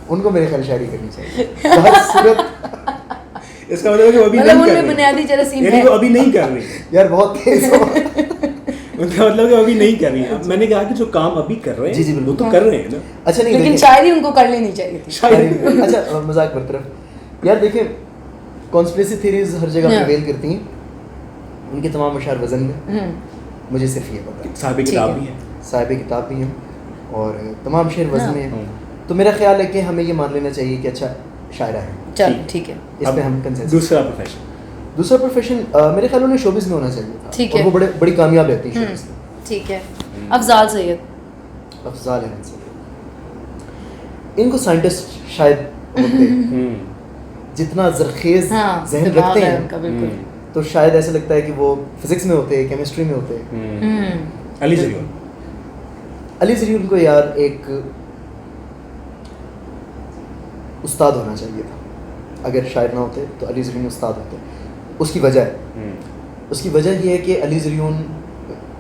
उनको मेरे ख्याल शायरी करनी चाहिए हर सूरत। इसका मतलब है कि वो अभी नहीं कर रही, बुनियादी जरासीम यानी है। वो अभी नहीं कर रही। यार बहुत तेज हो। उनका मतलब कि अभी नहीं कर रही है। मैंने कहा कि जो काम अभी कर रहे हैं, जी, जी, बिल्कुल। वो तो कर रहे हैं ना। अच्छा नहीं, लेकिन देखिए शायरी उनको कर लेनी चाहिए थी। शायरी, अच्छा मजाक बरतरफ, यार देखिए कॉन्स्पिरेसी थ्योरीज हर जगह हाँ। प्रिवेल करती हैं, उनके तमाम अशार वजन में, मुझे सिर्फ ये पता है साहिब किताब भी है, साहिब किताब भी हैं और तमाम शेर वजन हाँ। में हैं। तो मेरा ख्याल है कि हमें ये मान लेना चाहिए कि अच्छा शायरा है, चल ठीक है, इस पे हम कंसेंसस। दूसरा प्रोफेशन, दूसरा प्रोफेशन मेरे ख्याल में शोबिज़ में होना चाहिए था, ठीक और है। वो बड़ी कामयाब रहती है शोबिज़ में। ठीक है। अफजाल सैयद। अफजाल अहमद सैयद, इनको साइंटिस्ट शायद होते जितना जरखेज हाँ, जहन दिमाग रखते है हैं, उनका, बिल्कुल। तो शायद ऐसा लगता है कि वो फिजिक्स में होते, केमिस्ट्री में होते। अली जरियोन। अली जरियोन को यार एक उस्ताद होना चाहिए था, अगर शायर ना होते तो अली जरियोन उस्ताद होते। उसकी वजह है, उसकी वजह ये है कि अली जरियोन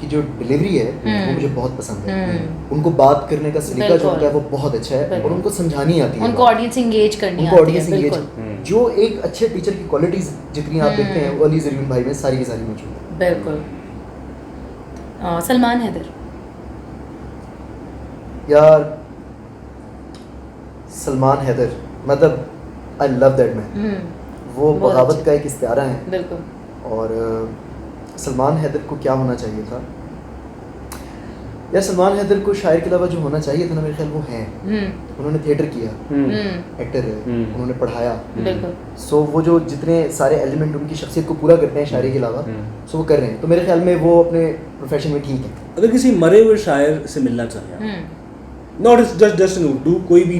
की जो डिलीवरी है वो मुझे बहुत पसंद है। उनको बात करने का सलीका जो होता है वो बहुत अच्छा है, और उनको समझानी आती है, उनको ऑडियंस एंगेज करनी उनको आती है, ऑडियंस एंगेज, बिल्कुल जो एक अच्छे टीचर की क्वालिटीज जितनी आप देखते हैं वो अली जरियोन भाई में सारी की सारी मौजूद है। बिल्कुल। सलमान हैदर। यार सलमान हैदर, मतलब आई लव दैट मैन। वो बहुत बगावत अच्छे। का एक इस्तारा है, बिल्कुल। और सलमान हैदर को क्या होना चाहिए था, यार सलमान हैदर को शायर के अलावा जो होना चाहिए था ना, मेरे ख्याल वो हैं। उन्होंने थिएटर किया, एक्टर है, उन्होंने पढ़ाया, बिल्कुल। सो वो जो जितने सारे एलिमेंट उनकी शख्सियत को पूरा करते हैं शायरी के अलावा, सो वो कर रहे हैं। तो मेरे ख्याल में वो अपने प्रोफेशन में ठीक है। अगर किसी मरे हुए शायर से मिलना चाहे, नॉट जस्ट इन उर्दू, कोई भी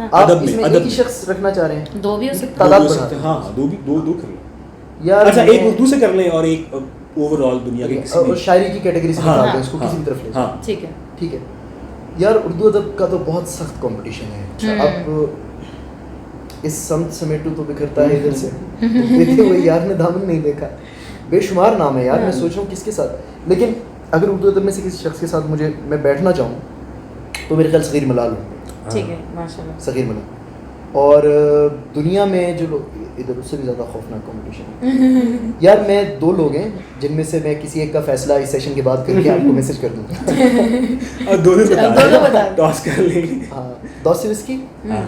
आप अदब इसमें में, एक अदब ही में। शख्स रखना चाह रहे हैं, दो भी हो सकते तादाद दो हो बढ़ा सकते हैं, हाँ दो कर लें यार। अच्छा, एक उर्दू से कर लें और एक ओवरऑल दुनिया के किसी और भी। शायरी की कैटेगरी से हाँ, निकाल दें उसको, हाँ, किसी भी तरफ ले हाँ। जाएं। ठीक है। ठीक है यार, उर्दू अदब का तो बहुत सख्त कंपटीशन है। अब इस संत समेटू तो बिखरता है इधर से, देखे हुए यार ने दामन नहीं देखा, बेशुमार नाम है यार। मैं सोच रहा हूँ किसके साथ, लेकिन अगर उर्दू अदब में से किसी शख्स के साथ मैं बैठना चाहूँ तो मेरे ख्याल सगीर मलाल हूँ। ठीक है, माशाल्लाह। सगीर मलाल। और दुनिया में जो लोग इधर, उससे भी ज़्यादा खौफनाक कंपटीशन है यार। मैं 2 लोग हैं जिनमें से मैं किसी एक का फैसला इस सेशन के बाद करके आपको मैसेज कर दूँगा। और दोनों दोनों बता दें। टॉस कर लेंगे। हाँ, दोस्तावेस्की हाँ,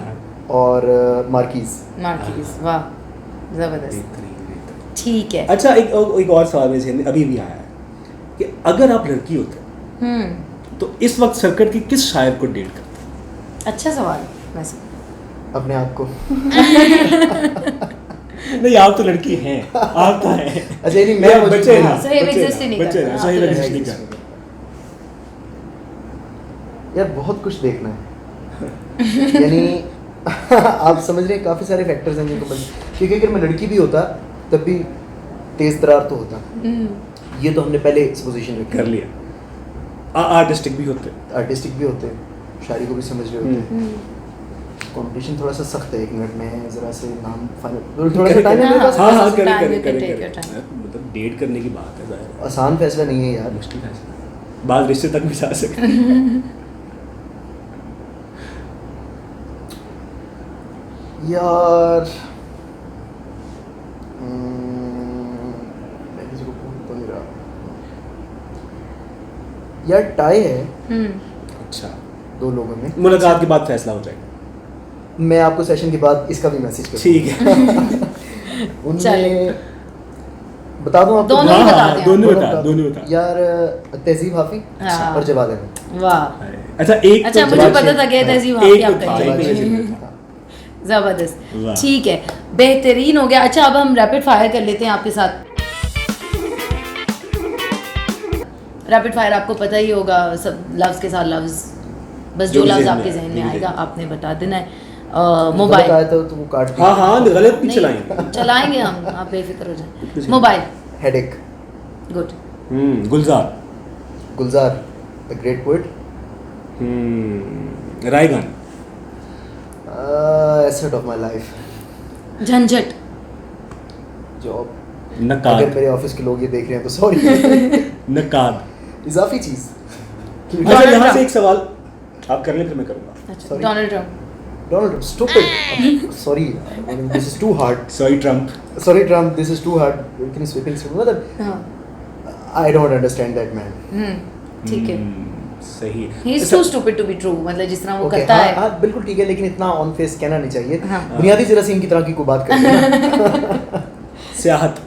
और मार्कीज़। मार्कीज, वाह, जबरदस्त। ठीक है। अच्छा, एक और सवाल मेरे ज़हन में अभी भी आया है कि अगर आप लड़की होते तो इस वक्त सर्कट की किस शायर को डेट करते? अच्छा सवाल। वैसे अपने आप को। नहीं, आप तो लड़की हैं, आप तो हैं। अच्छा, नहीं मैं बच्चे ना, सही बच्चे exist ही ना, नहीं बच्चे करता, ना, आप सही तो exist लड़की नहीं करता। यार बहुत कुछ देखना है यानी आप समझ रहे हैं, काफ़ी सारे फैक्टर्स हैं जिनको क्योंकि अगर मैं लड़की भी होता तब भी तेज तरार तो होता। ये तो हमने पहले सपोजिशन रखी, कर लिया। आर्टिस्टिक भी होते। आर्टिस्टिक भी होते, शायरी को भी समझ रहे होते। कंपटीशन थोड़ा सा सख्त है, 1 मिनट में ज़रा से नाम फाइनल, थोड़ा सा टाइम है मेरे पास। हाँ हाँ, Time करें you can take your time. मतलब डेट करने की बात है, जाहिर है। आसान फैसला नहीं है यार। मुश्किल फैसला, बाद रिश्ते तक भी जा सकते। यार मैं किसी को पूछ तो नहीं रहा यार। टाई है अच्छा, 2 लोगों में। मुलाकात के बाद फैसला हो जाएगा। मैं आपको सेशन के बाद इसका भी मैसेज कर ठीक है। उनमें बता दूं आपको। दोनों ही बता दें। दोनों बता। यार तहजीब हाफी हाँ। और जवाद अहमद। वाह, अच्छा, एक अच्छा, तो मुझे जवाब पता से- था कि तहजीब एक हाफी तो आप था, एक कहेंगे। तहजीब था। जबरदस्त। वाह। ठीक है, बेहतरीन हो गया। अच्छा, अब हम रैपिड फायर कर लेते हैं आपके साथ। रैपिड फायर आपको पता ही होगा, सब लफ्ज के साथ लफ्ज, बस जो जो भी लफ्ज ज़हन में आपके आए, जहन जो में भी आएगा ज़हन में। आपने बता देना है। गलत मोबाइल आया था तो वो काट दिया। हाँ हाँ, गलत भी नहीं, चलाएंगे। चलाएंगे हम, आप बेफिक्र हो जाए। कुछ mobile, headache. Good. Gulzar. Gulzar the great poet. रायगन। Asset of my life. झंझट, जॉब। नकाद। अगर मेरे ऑफिस के लोग ये देख रहे हैं तो सॉरी। नकाद। इजाफी चीज। अच्छा, यहाँ से एक सवाल आप कर लें, फिर मैं करूँगा। अच्छा, Sorry. Donald Trump, Donald stupid. Sorry, this is too hard. Sorry Trump. Sorry Trump, this is too hard. इतनी स्वीपिंग से मतलब हाँ, I don't understand that man. ठीक है। सही। He is too stupid to be true, मतलब जिस तरह वो ओके, करता है। हाँ बिल्कुल ठीक है, लेकिन इतना ऑन फेस कहना नहीं चाहिए। हाँ। बुनियादी जरासीम की तरह की कोई बात करते सियाहत।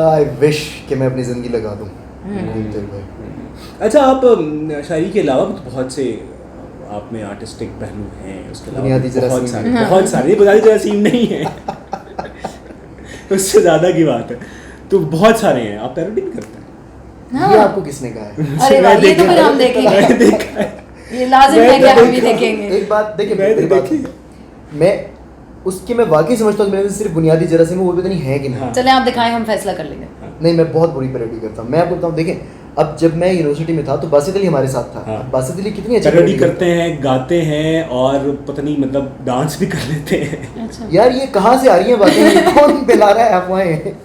आई विश कि मैं अपनी जिंदगी लगा दूं घूमते हुए। अच्छा, आप शायरी के अलावा भी तो बहुत से आप में आर्टिस्टिक पहलू हैं, उसके अलावा बुनियादी भी बहुत जरासीम। सारे, हाँ। बहुत सारे बुनियादी जरासीम नहीं है। उससे ज़्यादा की बात है, तो बहुत सारे हैं। आप पैरोडी भी करते हैं? हाँ। ये आपको किसने कहा है? अरे वाह, ये तो फिर हम मैंने देखेंगे। देखा है। ये लाजिम है कि हम भी देखेंगे। एक बात देखिए, मैंने मेरी बात देखी। मैं उसकी मैं वाकई समझता हूँ कि मेरे में सिर्फ बुनियादी जरासीम है, वो भी तो नहीं है कि नहीं। हाँ। चले आप दिखाएं, हम फैसला कर लेंगे। नहीं, मैं बहुत बुरी पैरोडी करता हूँ। मैं आपको बताऊँ, देखें, अब जब मैं यूनिवर्सिटी में था तो बासित अली हमारे साथ था। हाँ। बासित अली कितनी अच्छी पैरोडी parody करते हैं, गाते हैं और पता नहीं मतलब डांस भी कर लेते हैं। अच्छा, यार ये कहाँ से आ रही हैं बातें? ये कौन पिला रहा है अफवाहें?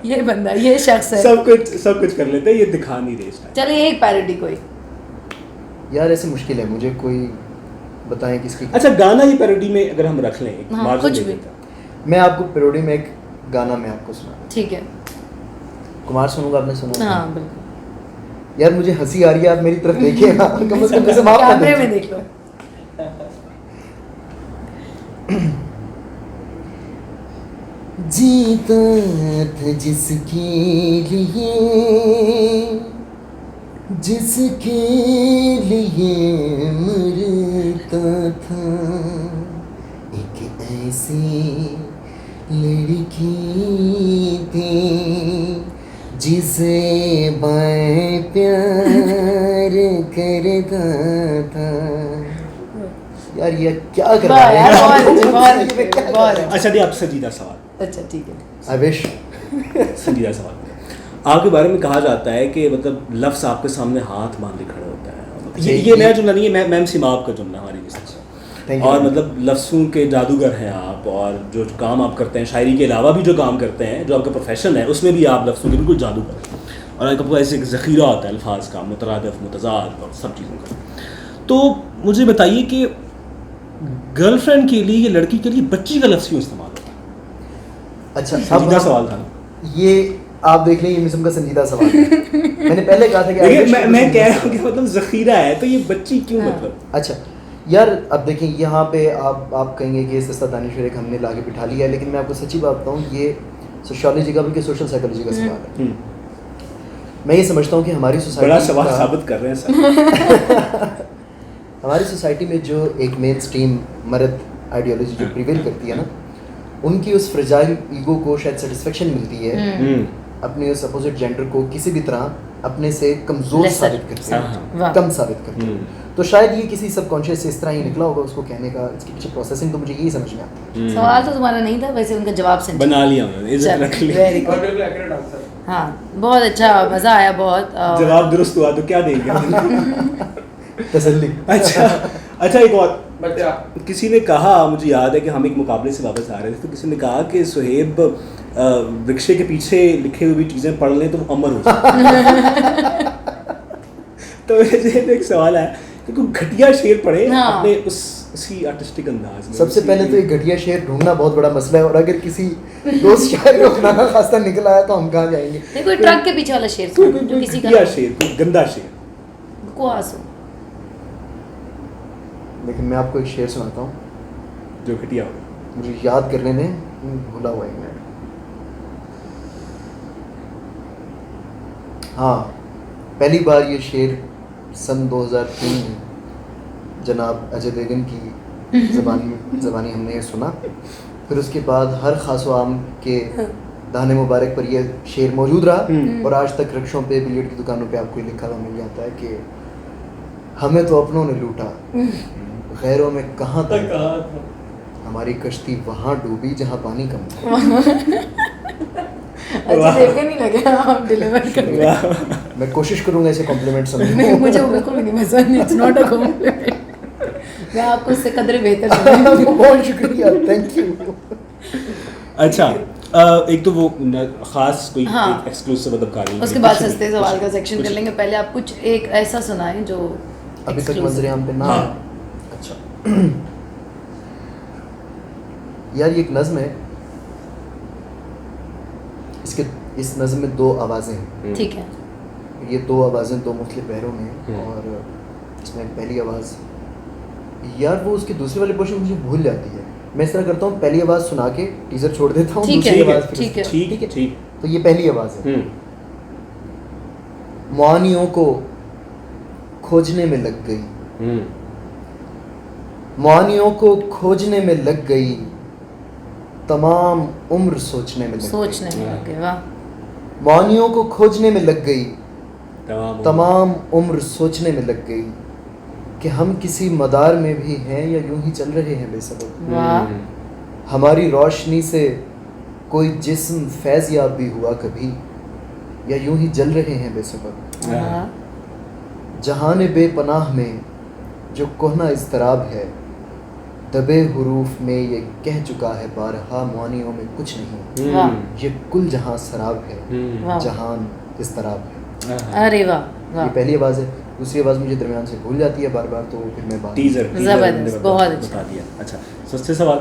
ये बंदा, ये शख्स है। सब कुछ कर लेते हैं, ये दिखा नहीं रहे इस टाइम। चलिए एक पैरोडी कोई। यार ऐसे मुश्किल है, मुझे कोई बताएं किसकी। अच्छा, गाना ही पैरोडी में अगर हम रख लें, एक हाँ, margin कुछ दे भी। देते हैं। मैं आपको पैरोडी में एक गाना मैं आपको सुना। ठीक है। कुमार सुनूंगा, आपने सुना? हाँ, बिल्कुल। यार मुझे हंसी आ रही है, आप मेरी तरफ देखिए ना, कम से कम जैसे माफ कर कैमरे में दें। देख लो। जीता था जिसके लिए जिसके लिए मरता था, एक ऐसी लड़की थी जिसे मैं प्यार करता था। यार ये क्या कर रहा है अच्छा दी, आप संजीदा सवाल। अच्छा ठीक है, आई विश। संजीदा सवाल। आपके बारे में कहा जाता है कि मतलब लफ्ज़ आपके सामने हाथ बांधे खड़ा होता है। ये नया जुमला नहीं है, मैम सिमाब का जुमला हमारी Thank you. और मतलब लफ्ज़ों के जादूगर हैं आप, और जो काम आप करते हैं शायरी के अलावा भी जो काम करते हैं, जो आपका प्रोफेशन है, उसमें भी आप लफ्ज़ों के बिल्कुल जादूगर हैं। और आपको ऐसे एक ज़ख़ीरा होता है अल्फाज का, मुतरादिफ, मुतज़ाद और सब चीज़ों का। तो मुझे बताइए कि गर्लफ्रेंड के लिए या लड़की के लिए बच्ची का लफ्ज़ क्यों इस्तेमाल होता है? अच्छा, संजीदा सवाल था। ये आप देख लें, ये मिसम का संजीदा सवाल है। मैंने पहले कहा था कि मैं कह रहा हूँ कि मतलब ज़ख़ीरा है, तो ये बच्ची क्यों मतलब? अच्छा यार, अब देखें यहाँ पे आप कहेंगे कि सस्ता दानिशवर एक हमने लाके बिठा लिया है, लेकिन मैं आपको सच्ची बात बताऊँ, ये सोशियोलॉजी का बल्कि सोशल साइकोलॉजी का सवाल है। मैं ये समझता हूँ कि हमारी सोसाइटी, बड़ा सवाल साबित कर रहे हैं सर। हमारी सोसाइटी में जो एक मेन स्ट्रीम मर्द आइडियोलॉजी जो प्रिवेल करती है ना, उनकी उस फ्रेजाइल ईगो को शायद सेटिस्फेक्शन मिलती है अपने उस अपोजिट जेंडर को किसी भी तरह अपने से कमज़ोर साबित करते हैं, कम साबित करते हैं। तो शायद ये किसी सबकॉन्शियस से इस तरह ही निकला होगा उसको कहने का, इसकी पीछे प्रोसेसिंग तो मुझे यही समझ में आता है। सवाल तो तुम्हारा नहीं था, वैसे उनका जवाब से बना लिया उन्होंने, इज्जत रख ली। वेरी गुड, हाँ बहुत अच्छा, मज़ा आया बहुत। जवाब दुरुस्त हुआ तो क्या देंगे? तसल्ली। अच्छा एक और, किसी ने कहा, मुझे याद है कि हम एक मुकाबले से वापस आ रहे थे, तो किसी ने कहा कि सुहेब रिक्शे के पीछे लिखे हुई चीज़ें पढ़ लें तो वो अमर हो जाए। तो मुझे एक सवाल है कि कोई घटिया शेर पढ़े अपने उसी आर्टिस्टिक अंदाज में। सबसे पहले तो एक घटिया शेर ढूंढना बहुत बड़ा मसला है, और अगर किसी दोस्त शायर को बनाना खासा निकल आया तो हम कहाँ जाएंगे? कोई ट्रक के पीछे वाला शेर, कोई किसी का शेर, कोई गंदा शेर, बकवास हो। लेकिन मैं आपको एक शेर सुनाता हूँ जो घटिया हो, मुझे याद करने में भूला हुआ है। हाँ, पहली बार ये शेर सन 2003 में जनाब अजय देवगन की ज़बानी हमने ये सुना। फिर उसके बाद हर खास व आम के दाने मुबारक पर ये शेर मौजूद रहा, और आज तक रिक्शों पे, बिलियर्ड की दुकानों पे आपको लिखा हुआ मिल जाता है कि हमें तो अपनों ने लूटा, गैरों में कहाँ था, हमारी कश्ती वहाँ डूबी जहाँ पानी कम था। अच्छा देखने नहीं लगे, आप डिलीवर करेंगे। मैं कोशिश करूंगा ऐसे कॉम्प्लीमेंट समझने। नहीं, मुझे बिल्कुल नहीं पसंद, इट्स नॉट अ कॉम्प्लीमेंट। मैं आपको उससे कदर बेहतर समझती हूँ। बहुत शुक्रिया, थैंक यू। अच्छा एक तो वो खास कोई एक एक्सक्लूसिव अदबकारी, उसके बाद सस्ते सवाल का सेक्शन कर लेंगे। पहले आप कुछ एक ऐसा सुनाएं जो अभी तक मंजर आम पे ना। अच्छा यार, ये एक नज़्म है, इस नज़्म में दो आवाज़ें हैं। ठीक है। ये दो आवाज़ें दो मुख्तलिफ पैरों में हैं, और इसमें पहली आवाज़, यार वो उसके दूसरे वाले पोर्शन मुझे भूल जाती है। मैं इस तरह करता हूँ, पहली आवाज़ सुना के टीजर छोड़ देता हूँ, दूसरी आवाज़ ठीक है। ठीक। तो ये पहली आवाज़ है। मुआनियों को खोजने में लग गई, मुआनियों को खोजने में लग गई, तमाम उम्र सोचने में लग गई। वाह। मुआनियों को खोजने में लग गई, तमाम उम्र सोचने में लग गई कि हम किसी मदार में भी हैं या यूं ही चल रहे हैं बेसबब। वाह। हमारी रोशनी से कोई जिस्म फैज़ याब भी हुआ कभी, या यूं ही जल रहे हैं बेसबब। जहान बेपनाह में जो कोहना इज़्तिराब है, दबे हुरूफ में ये कह चुका है बारहा, मुआनियों में कुछ नहीं, ये कुल जहां सराब है, जहान इज़्तिराब है। अरे वाह। ये पहली आवाज़ है। दूसरी आवाज़ मुझे दरमियान से भूल जाती है बार बार, तो फिर मैं टीजर जबरदस्त, बहुत अच्छा बता दिया। अच्छा सस्ते सवाल।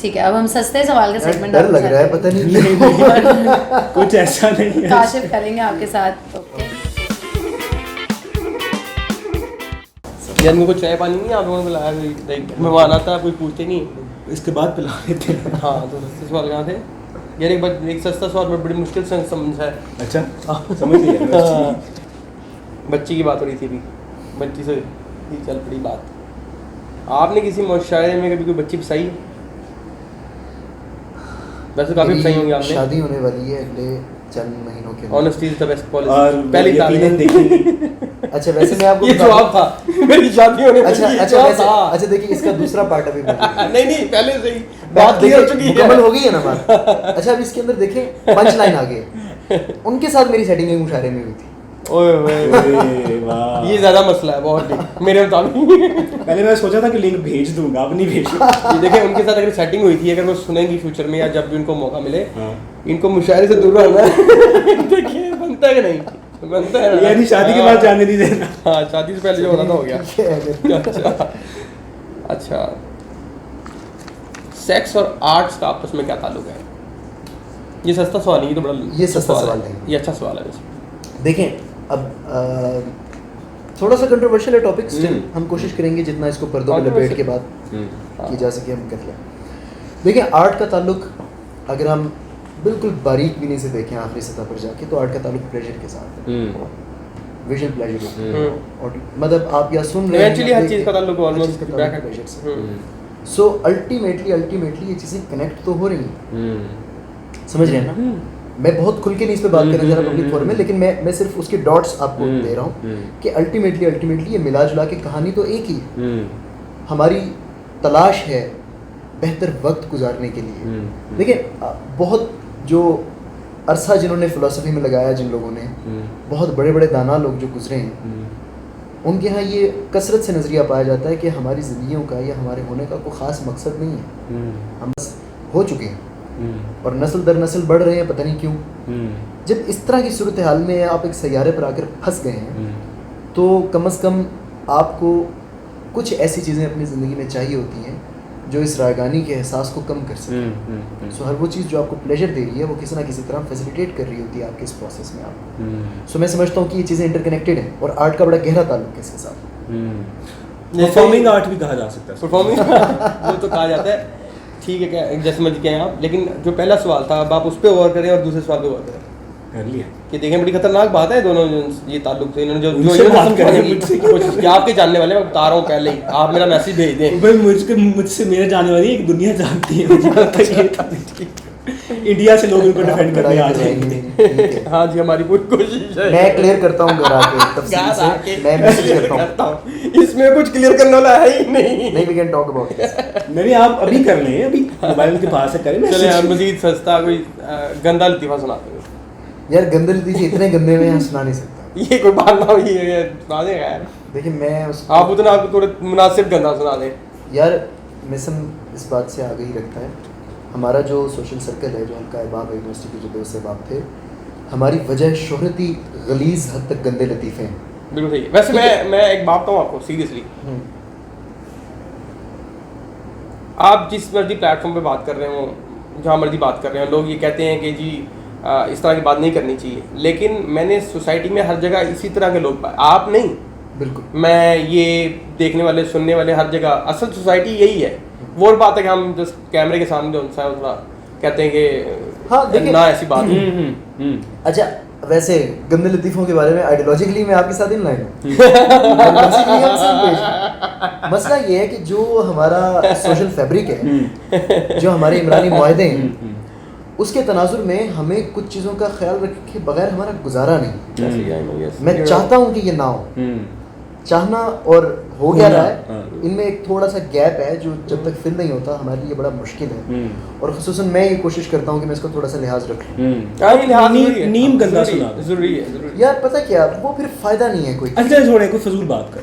ठीक है, अब हम सस्ते सवाल का सेगमेंट डर लग रहा है, पता नहीं कुछ ऐसा नहीं है, काशिफ करेंगे आपके साथ। ओके यार मेरे को चाय पानी नहीं आप लोगों ने बुलाया, मेहमान आता है कोई पूछते नहीं, इसके बाद पिला लेते हैं। हाँ तो सस्ते सवाल कहाँ थे यार? एक सस्ता सवाल बड़ी मुश्किल से समझा है। अच्छा समझ लिया। बच्ची की बात हो रही थी अभी, बच्ची से ही चल पड़ी बात। आपने किसी मुशायरे में कभी कोई बच्ची फसाई है? वैसे काफी फसाई होंगी आपने। शादी होने वाली है अगले चंद महीनों के ऑनेस्टी इज द बेस्ट और पॉलिसी। पहली तारीख देखी। अच्छा वैसे मैं आपको ये जवाब था मेरी शादी होने अच्छा वाली है, अच्छा जवाब वैसे था। अच्छा देखिए इसका दूसरा पार्ट अभी बाकी है। नहीं पहले से ही बात बात क्लियर हो देखिए, चुकी मुकम्मल है। हो गई है ना बात। अच्छा अब इसके अंदर देखें पंच लाइन आ गई। उनके साथ मेरी सेटिंग एक मुशायरे में हुई थी। ओए ओए अरे वाह। ये ज्यादा मसला है बहुत ही मेरे मुताबिक। पहले मैं सोचा था कि लिंक भेज दूंगा, अब नहीं भेजूंगा। ये देखें उनके साथ अगर सेटिंग हुई थी, अगर वो सुनेंगी फ्यूचर में या जब भी उनको मौका मिले, हाँ। इनको मुशायरे से दूर रहना है। देखिए बनता है कि नहीं बनता है ना? यानी शादी के बाद जाने नहीं देना। हाँ शादी से पहले जो होना था हो गया। ठीक है, अगर- अच्छा अच्छा, सेक्स और आर्ट्स का आपस में क्या ताल्लुक है? ये सस्ता सवाल नहीं, ये तो बड़ा ये सस्ता सवाल नहीं। ये अच्छा सवाल है वैसे। देखें अब थोड़ा सा कंट्रोवर्शियल है टॉपिक स्टिल हम्म। हम कोशिश करेंगे जितना इसको पर्दों में लपेट के बात हम्म। की जा सके हम कर लें। देखिए आर्ट का ताल्लुक अगर हम बिल्कुल बारीक बीनी से देखें आखिरी सतह पर जाके तो आर्ट का ताल्लुक प्लेजर के साथ है, विजुअल प्लेजर। और मतलब आप या सुन रहे हैं इवेंचुअली हर चीज का ताल्लुक ऑलमोस्ट बैक प्लेजर से। सो अल्टीमेटली ये चीज़ें कनेक्ट तो हो रही हैं, समझ रहे हैं ना। मैं बहुत खुल के नहीं इस पे बात करने जा रहा पब्लिक फोरम में, लेकिन मैं सिर्फ उसके डॉट्स आपको दे रहा हूँ कि अल्टीमेटली ये मिला जुला के कहानी तो एक ही है। हमारी तलाश है बेहतर वक्त गुजारने के लिए। देखिए बहुत जो अरसा जिन्होंने फ़िलासफ़ी में लगाया, जिन लोगों ने बहुत बड़े बड़े दाना लोग जो गुजरे हैं, उनके यहाँ ये कसरत से नज़रिया पाया जाता है कि हमारी ज़िंदगियों का या हमारे होने का कोई ख़ास मकसद नहीं है, हम बस हो चुके हैं और नस्ल दर नस्ल बढ़ रहे हैं, पता नहीं क्यों। जब इस तरह की सूरत हाल में आप एक सैयारे पर आकर फंस गए हैं तो कम से कम आपको कुछ ऐसी चीज़ें अपनी ज़िंदगी में चाहिए होती हैं जो इस रायगानी के एहसास को कम कर सकें। सो हर वो चीज़ जो आपको प्लेजर दे रही है वो किसी ना किसी तरह फैसिलिटेट कर रही होती है आपके इस प्रोसेस में आपको। सो मैं समझता हूँ कि ये चीज़ें इंटरकनेक्टेड हैं और आर्ट का बड़ा गहरा ताल्लुक है इसके साथ। परफॉर्मिंग आर्ट भी कहा जा सकता है। परफॉर्मिंग वो तो कहा जाता है, ठीक है क्या जैसे समझ गए आप। लेकिन जो पहला सवाल था अब आप उस पर गौर करें और दूसरे सवाल पे गौर करें कर लिया कि देखें बड़ी खतरनाक बात है दोनों ये ताल्लुक से इन्होंने जो उनसे ये बात खत्म करें, करने की मुझसे कोशिश की। आपके जानने वाले मैं बता रहा हूँ पहले ही, आप मेरा मैसेज भेज दें। भाई मुझसे मेरे जाने वाली एक दुनिया जानती है मुझे पता ही था। इंडिया से लोग इनको डिफेंड करने आ जाएंगे। हाँ जी हमारी पूरी कोशिश है। मैं क्लियर करता हूँ घर आके तफसील घर से, आके मैं मैसेज clear करता हूँ। हूँ। इसमें कुछ क्लियर करने वाला है ही नहीं। नहीं we can talk about this. नहीं आप अभी कर लें, अभी मोबाइल के पास है करें। चले हम मजीद सस्ता कोई गंदा लतीफ़ा सुनाते हैं। यार गंदे लतीफ़े इतने गंदे में यहाँ सुना नहीं सकता। ये कोई बात ना हुई है, सुना देगा यार। देखिए मैं उस आप उतना आपको थोड़े मुनासिब गंदा सुना दें। यार मिसम इस बात से आगे ही रखता है, हमारा जो सोशल सर्कल है, जो हल्का अहबाब है, यूनिवर्सिटी के जो दोस्त अहबाब थे, हमारी वजह शोहरत ही गलीज़ हद तक गंदे लतीफ़े हैं। बिल्कुल सही है। वैसे मैं एक बात बताऊँ आपको सीरियसली, आप जिस मर्जी प्लेटफॉर्म पे बात कर रहे हो, जहाँ मर्जी बात कर रहे हो, लोग ये कहते हैं कि जी इस तरह की बात नहीं करनी चाहिए, लेकिन मैंने सोसाइटी में हर जगह इसी तरह के लोग पाए। आप नहीं, बिल्कुल मैं ये देखने वाले सुनने वाले हर जगह, असल सोसाइटी यही है। वो और बात है कि हम जस्ट कैमरे के सामने जो थोड़ा कहते हैं कि हाँ, देखिए- ना ऐसी बात नहीं। अच्छा वैसे गंदे लतीफ़ों के बारे में आइडियोलॉजिकली मैं आपके साथ इन लाइन हूँ। मसला ये है कि जो हमारा सोशल फैब्रिक है, जो हमारे इमरानी मुआहदे हैं, उसके तनाजुर में हमें कुछ चीज़ों का ख्याल रखे बगैर हमारा गुजारा नहीं। मैं चाहता हूँ कि ये ना हो, चाहना और हो गया रहा है, इनमें एक थोड़ा सा गैप है जो जब तक फिल नहीं होता हमारे लिए बड़ा मुश्किल है। और ख़ुसूसन मैं ये कोशिश करता हूँ कि मैं इसको थोड़ा सा लिहाज रख लूँ। नीम गंदा सुना दो। जरूरी है। यार पता क्या, वो फिर फ़ायदा नहीं है कोई अच्छा छोड़े, कोई फजूल बात कर,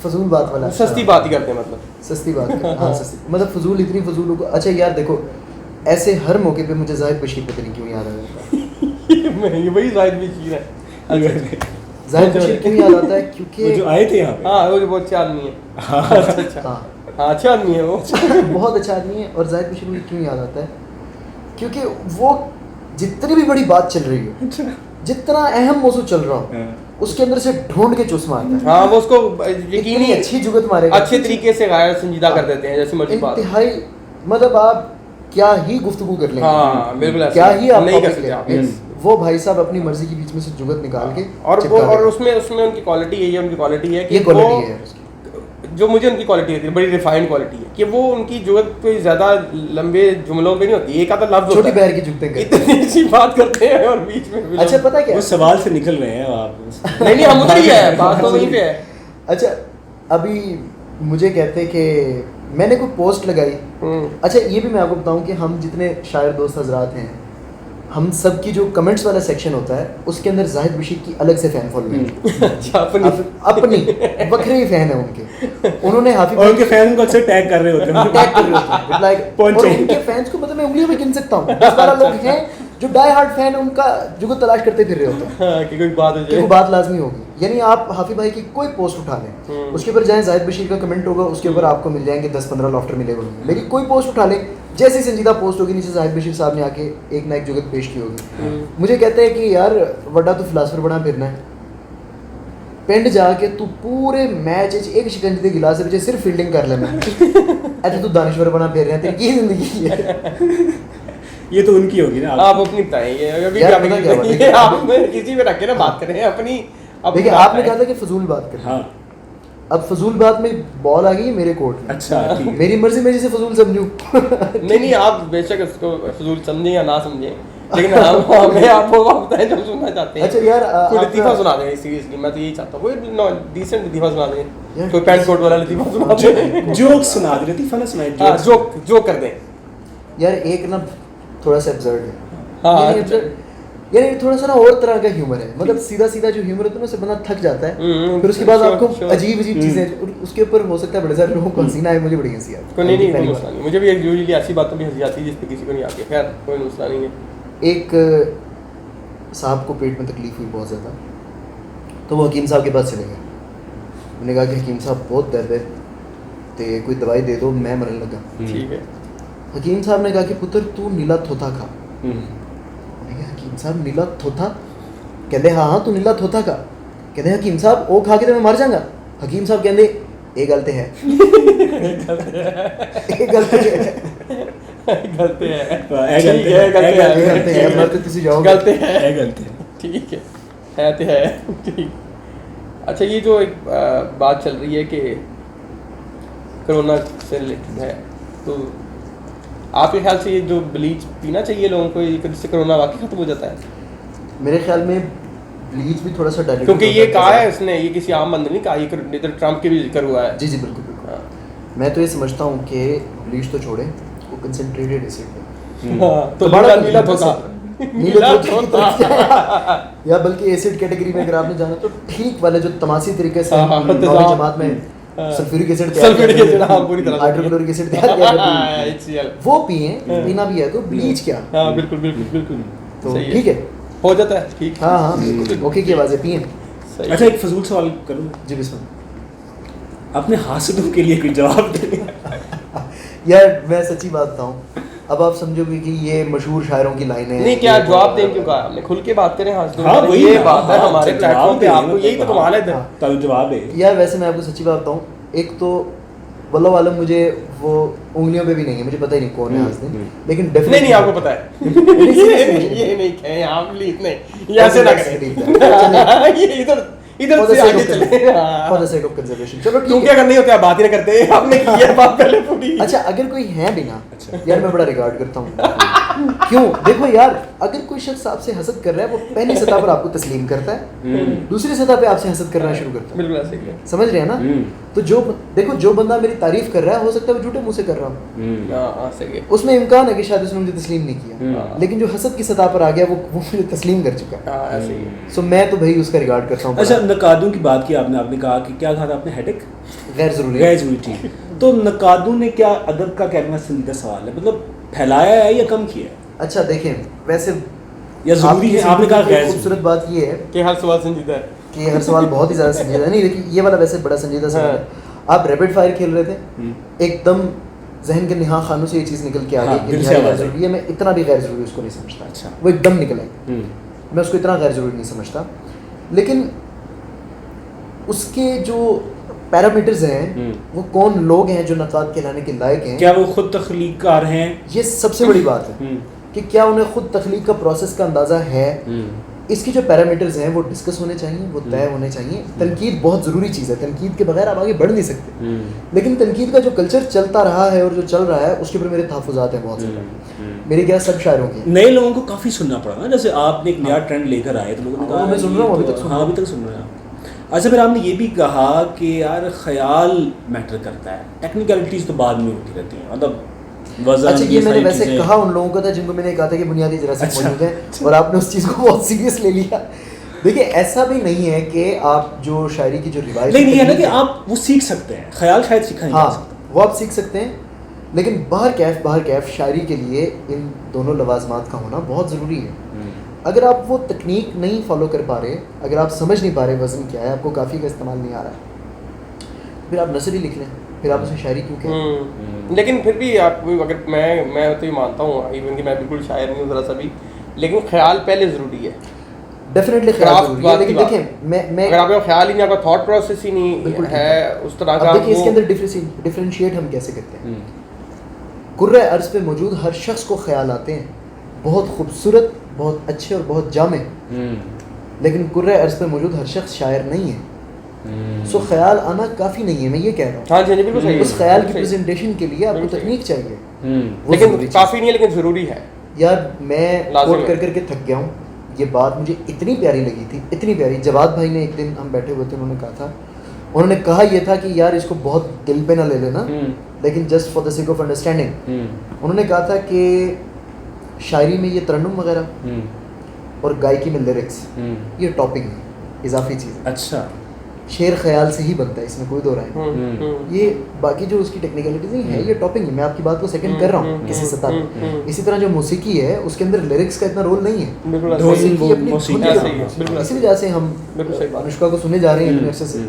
फजूल बात वाला। सस्ती बात ही करते हैं, मतलब सस्ती बात कर, हाँ सस्ती, मतलब फजूल इतनी फजूल को। अच्छा यार देखो, ऐसे हर मौके पे मुझे जाहिद बशीर पता नहीं क्यों याद आ जाता है। ये वही जाहिद बशीर है। जाहिद बशीर क्यों याद आता है? क्योंकि वो जो आए थे यहाँ पे। हाँ वो जो बहुत अच्छा आदमी है। अच्छा हाँ हाँ अच्छा आदमी है वो। बहुत अच्छा आदमी है। और जाहिद बशीर मुझे क्यों याद आता है? क्योंकि वो जितनी भी बड़ी बात चल रही हो, जितना अहम मौजू चल रहा हो, उसके अंदर से ढूंढ के चुस्मा आता है। हाँ वो उसको इतनी यकीनी अच्छी जुगत मारेगा, अच्छे तरीके से गायर संजीदा कर देते हैं, जैसे मर्जी बात। इंतहाई, मतलब आप क्या ही गुफ्तगू कर लेंगे, हाँ बिल्कुल ऐसा। क्या ही आप नहीं कर topic सकते ले आप। आएंगे। वो भाई साहब अपनी मर्जी के बीच में से जुगत निकाल के और चिपका और देंगे। उसमें उनकी क्वालिटी यही है, उनकी क्वालिटी है कि ये क्वालिटी है उसकी। जो मुझे उनकी क्वालिटी होती है, बड़ी रिफाइंड क्वालिटी है कि वो उनकी जुगत कोई ज्यादा लंबे जुमलों पे नहीं होती, एक आधा लफ्ज छोटी होता है, पैर की जुगतें करते इतनी सी बात करते हैं और बीच में भी अच्छा पता है क्या वो सवाल से निकल रहे हैं आप। नहीं हम उधर ही है, बात तो वहीं पे है। अच्छा अभी मुझे कहते कि मैंने कोई पोस्ट लगाई। अच्छा ये भी मैं आपको बताऊं कि हम जितने शायर दोस्त हजरात हैं, हम सब की जो कमेंट्स वाला सेक्शन होता है उसके अंदर जाहिद बशीर की अलग से फैन फॉलोइंग है। अच्छा अपनी बकरे ही फैन है उनके। उन्होंने हाफिज और उनके फैन को अक्सर टैग कर रहे होते हैं। टैग कर रहे होते हैं लाइक, पहुंचे। और उनके फैंस को मतलब मैं उंगलियों में गिन सकता हूँ। 10-12 लोग हैं जो डाई हार्ड फैन उनका जुगत तलाश करते फिर रहे होते हैं हाँ, कि कोई बात हो कि वो जाए। बात लाजमी होगी। यानी आप हाफिज भाई की कोई पोस्ट उठा लें, उसके ऊपर जाएं, जाहिद बशीर का कमेंट होगा, उसके ऊपर आपको मिल जाएंगे 10-15 लॉफ्टर मिलेगा। मेरी कोई पोस्ट उठा लें, जैसी संजीदा पोस्ट होगी नीचे जाहिद बशीर साहब ने आके एक ना एक जुगत पेश की होगी। मुझे कहते हैं कि यार वड्डा तू फिलासफर बना फिरना है, पिंड जाके तू पूरे मैच एक शिकंजे के गिलास से सिर्फ फील्डिंग कर लेना। अच्छा तू दानिश्वर बना फिर रहे हैं, तेरी की जिंदगी है। ये तो उनकी होगी ना। आप अपनी बताएं, ये अभी यार, क्या पता भी क्या बात है? ये आप किसी पे रख के ना बात करें अपनी। देखिए बात आपने है। कहा था कि फजूल बात करें। हाँ अब फजूल बात में बॉल आ गई है मेरे कोर्ट में। अच्छा ठीक है। मेरी मर्जी मैं जिसे फजूल समझूं। नहीं आप बेशक इसको फजूल समझें या ना समझें, लेकिन हमें आपको बताएं जो सुनना चाहते हैं। अच्छा यार, कोई आप- लतीफ़ा सुना दें सीरियसली, मैं तो यही चाहता हूँ, कोई डिसेंट लतीफ़ा सुना दें, यार, कोई पैंट कोट वाला लतीफ़ा सुना दें। जोक सुना दे, लतीफ़ा ना सुनाए, हाँ जोक। जोक कर दें। यार एक ना थोड़ा सा एब्सर्ड है। हाँ, यानी absurd- यार ये थोड़ा सा ना और तरह का ह्यूमर है, मतलब सीधा सीधा जो ह्यूमर होता है ना उससे बंदा थक जाता है। फिर उसके बाद sure, आपको sure. अजीब अजीब चीजें, और उसके ऊपर हो सकता है बड़े सारे लोगों को हंसी ना आए, मुझे बड़ी हंसी आती कोई नहीं पहली कोई बार। मसला नहीं, मुझे भी एक यूजुअली ऐसी बातों भी हंसी आती है जिस पे किसी को नहीं आती। खैर कोई मसला नहीं है। एक साहब को पेट में तकलीफ हुई बहुत ज़्यादा, तो वो हकीम साहब के पास चले गए। उन्होंने कहा कि हकीम साहब बहुत दर्द है, तो कोई दवाई दे दो, मैं मरने लगा। ठीक है। हकीम साहब ने कहा कि पुत्र तू नीला थोथा खा। हम्म। मैंने कहा हकीम साहब नीला थोथा? कहते हाँ तू नीला थोथा खा। कहते हकीम साहब वो खा के तो मैं मर जाऊंगा। हकीम साहब कहते ये गलत है। ये गलत है। गलत है, गलत ठीक है, है, गलत गलत ये है, गलत है, मरते तुसी जाओगे। गलत है, है गलत है। ठीक है तो है ठीक। अच्छा ये जो एक बात चल रही है कि कोरोना से रिलेटेड है, तो आपके ख्याल से ये जो ब्लीच पीना चाहिए लोगों को, जिससे कोरोना वाकई खत्म हो जाता है? मेरे ख्याल में ब्लीच भी थोड़ा सा डायरेक्ट, क्योंकि ये कहा है उसने, ये किसी आम बंदे ने कहा, ये इधर ट्रम्प के भी जिक्र हुआ है। जी जी बिल्कुल बिल्कुल। हाँ। मैं तो ये समझता हूँ कि ब्लीच तो छोड़े, वो कंसंट्रेटेड एसिड है। हाँ, तो बड़ा नीला धोखा, नीला धोखा या बल्कि एसिड कैटेगरी में अगर आपने जाना तो ठीक वाले जो तमाशी तरीके से हाँ, नौवीं हाँ, जमात में सल्फ्यूरिक एसिड सल्फ्यूरिक एसिड, हाँ, पूरी तरह से। हाइड्रोक्लोरिक एसिड तैयार किया करते हैं। HCl। वो पिए, पीना भी है तो ब्लीच क्या, हाँ बिल्कुल बिल्कुल बिल्कुल तो सही है। ठीक है। हो जाता है ठीक। हाँ हाँ बिल्कुल ओके की आवाज़ें पिए। सही। अच्छा एक फजूल सवाल करूँ, जी बिस्मिल्लाह। अपने हासिलों के लिए कोई जवाब दे। यार मैं सच्ची बात बताऊँ, अब आप समझोगे कि ये मशहूर शायरों की लाइनें हैं। नहीं क्या जवाब दें, क्यों कहा हमने, खुल के बात करें। हाँ हाँ वही ये ना, बात है हाँ, हमारे जवाब प्लेटफॉर्म पे, दे, आपको यही तो मतलब, कमाल है। हाँ। तब जवाब है। यार वैसे मैं आपको सच्ची बात बताऊँ, एक तो वल्लाह वालम मुझे वो उंगलियों पे भी नहीं है, मुझे पता ही नहीं कौन है आज दिन, लेकिन नहीं नहीं आपको पता है। ये नहीं कहें आप, प्लीज नहीं, ये ऐसे ना करें। ये इधर इधर से आगे चले। For the sake of conservation, चलो क्यों ठीक क्या है। करनी होती है, आप बात ही ना करते, आपने की है बात पहले पूरी। अच्छा अगर कोई है भी ना, अच्छा। यार मैं बड़ा रिगार्ड करता हूँ। क्यों देखो यार, अगर कोई शख्स आपसे हसद कर रहा है, वो पहली सतह पर आपको तस्लीम करता है, दूसरी सतह पे आपसे हसद करना शुरू करता है। बिल्कुल ऐसे ही है। समझ रहे हैं ना? तो जो देखो जो बंदा मेरी तारीफ कर रहा है, हो सकता है वो झूठे मुंह से कर रहा हो, हाँ सही है। उसमें इम्कान है कि शायद उसने मुझे तस्लीम नहीं किया, हाँ। लेकिन जो हसद की सतह पर आ गया वो मुझे तस्लीम कर चुका है। हाँ ऐसे ही है। सो मैं तो भाई उसका रिगार्ड करता हूँ। अच्छा नकादों की बात की आपने कहा कि क्या कहा था आपने, हेडेक गैर जरूरी गैर जरूरी चीज। तो नकादों ने क्या अदब का कहना संजीदा सवाल है, मतलब फैलाया है या कम किया है, अच्छा देखें वैसे या जरूरी है? आपने कहा गैर खूबसूरत जरूरी। बात ये है कि हर सवाल संजीदा है। कि हर सवाल बहुत ही ज़्यादा संजीदा है। नहीं देखिए ये वाला वैसे बड़ा संजीदा सवाल है। आप रैपिड फायर खेल रहे थे, एकदम जहन के निहा खानों से ये चीज़ निकल के आ हाँ, गई कि दिल से निहायत आवाज़ गैर जरूरी है, मैं इतना भी गैर जरूरी उसको नहीं समझता। अच्छा। वो एकदम निकला है, मैं उसको इतना गैर जरूरी नहीं समझता, लेकिन उसके जो पैरामीटर्स हैं वो कौन लोग हैं जो नकाद कहलाने के लायक हैं, क्या वो खुद तख्लीकार हैं? ये सबसे बड़ी बात है। कि क्या उन्हें खुद तख्लीक का प्रोसेस का अंदाज़ा है, इसकी जो पैरामीटर्स हैं वो डिस्कस होने चाहिए, वो तय होने चाहिए। तनकीद बहुत ज़रूरी चीज़ है, तनकीद के बगैर आप आगे बढ़ नहीं सकते। लेकिन तनकीद का जो कल्चर चलता रहा है और जो चल रहा है उसके ऊपर मेरे तहफ़्फ़ुज़ात हैं बहुत ज़्यादा। मेरी क्या सब शायरों की नए लोगों को काफ़ी सुनना पड़ा ना, जैसे आपने एक नया ट्रेंड लेकर आए तो लोगों ने कहा मैं सुन रहा हूँ, अभी ये तक तो- सुन हाँ अभी तक सुन रहे हैं आप। अच्छा, फिर आपने ये भी कहा कि यार ख्याल मैटर करता है, टेक्निकलिटीज़ तो बाद में होती रहती हैं, मतलब वज़न, अच्छा, ये मैंने सारी वैसे चीज़ें। कहा उन लोगों को था जिनको मैंने कहा था कि बुनियादी जरासीम अच्छा। मौजूद है और आपने उस चीज़ को बहुत सीरियस ले लिया। देखिए ऐसा भी नहीं है कि आप जो शायरी की जो रिवायत नहीं है ना कि आप वो सीख सकते हैं, ख्याल शायद सीखा नहीं जा हाँ सकता। वो आप सीख सकते हैं, लेकिन बाहर कैफ शायरी के लिए इन दोनों लवाजमात का होना बहुत ज़रूरी है। अगर आप वो तकनीक नहीं फॉलो कर पा रहे, अगर आप समझ नहीं पा रहे वज़न क्या है, आपको काफ़ी का इस्तेमाल नहीं आ रहा है, फिर आप नसर ही लिख लें, फिर आप उसे शायरी क्यों कहें। लेकिन फिर भी आप अगर मैं तो ये मानता हूँ इवन कि मैं बिल्कुल शायर नहीं हूँ ज़रा सा भी, लेकिन ख्याल पहले ज़रूरी है। डेफिनेटली ख्याल क्राफ्ट ज़रूरी है, लेकिन बात की देखें मैं अगर आपका ख्याल ही नहीं, आपका थॉट प्रोसेस ही नहीं बिल्कुल ठीक है उस तरह का, अब देखिए इसके वो- अंदर डिफरेंशिएट हम कैसे करते हैं। कुर्रे अर्ज़ पे मौजूद हर शख्स को ख्याल आते हैं, बहुत खूबसूरत, बहुत अच्छे और बहुत जामे, लेकिन कुर्रे अर्ज़ पे मौजूद हर शख्स शायर नहीं है। सो ख्याल आना काफ़ी नहीं है, मैं ये कह रहा हूँ। हाँ जी बिल्कुल सही है। उस ख्याल की बिल्कुल सही। प्रेजेंटेशन के लिए आपको बिल्कुल सही। तकनीक चाहिए, वो लेकिन ज़रूरी चीज़ काफ़ी नहीं है, लेकिन ज़रूरी है। यार मैं लाज़िम कोट है। कर करके थक गया हूँ। ये बात मुझे इतनी प्यारी लगी थी, इतनी प्यारी। जवाद भाई ने एक दिन हम बैठे हुए थे, उन्होंने कहा था, उन्होंने कहा ये था कि यार इसको बहुत दिल पे ना ले लेना, लेकिन just for the sake of understanding. उन्होंने कहा था कि शायरी में ये तरन्नुम वगैरह और गायकी में लिरिक्स, ये टॉपिंग है, इजाफी चीज़ है। अच्छा। शेर ख्याल से ही बनता है, इसमें कोई दो राय नहीं। ये बाकी जो उसकी टेक्निकलिटीज नहीं है, ये टॉपिंग है। मैं आपकी बात को सेकंड कर रहा हूँ किसी सतह पर। इसी तरह जो मौसीकी है उसके अंदर लिरिक्स का इतना रोल नहीं है। बिल्कुल ऐसा धुन, ही है। मौसीकी अपनी मौसीकी धुन ऐसे के ही है, ऊपर। बिल्कुल ऐसे इसी ही वजह से हम बिल्कुल सही बात। अनुष्का को सुने जा रहे हैं इतने अरसे से।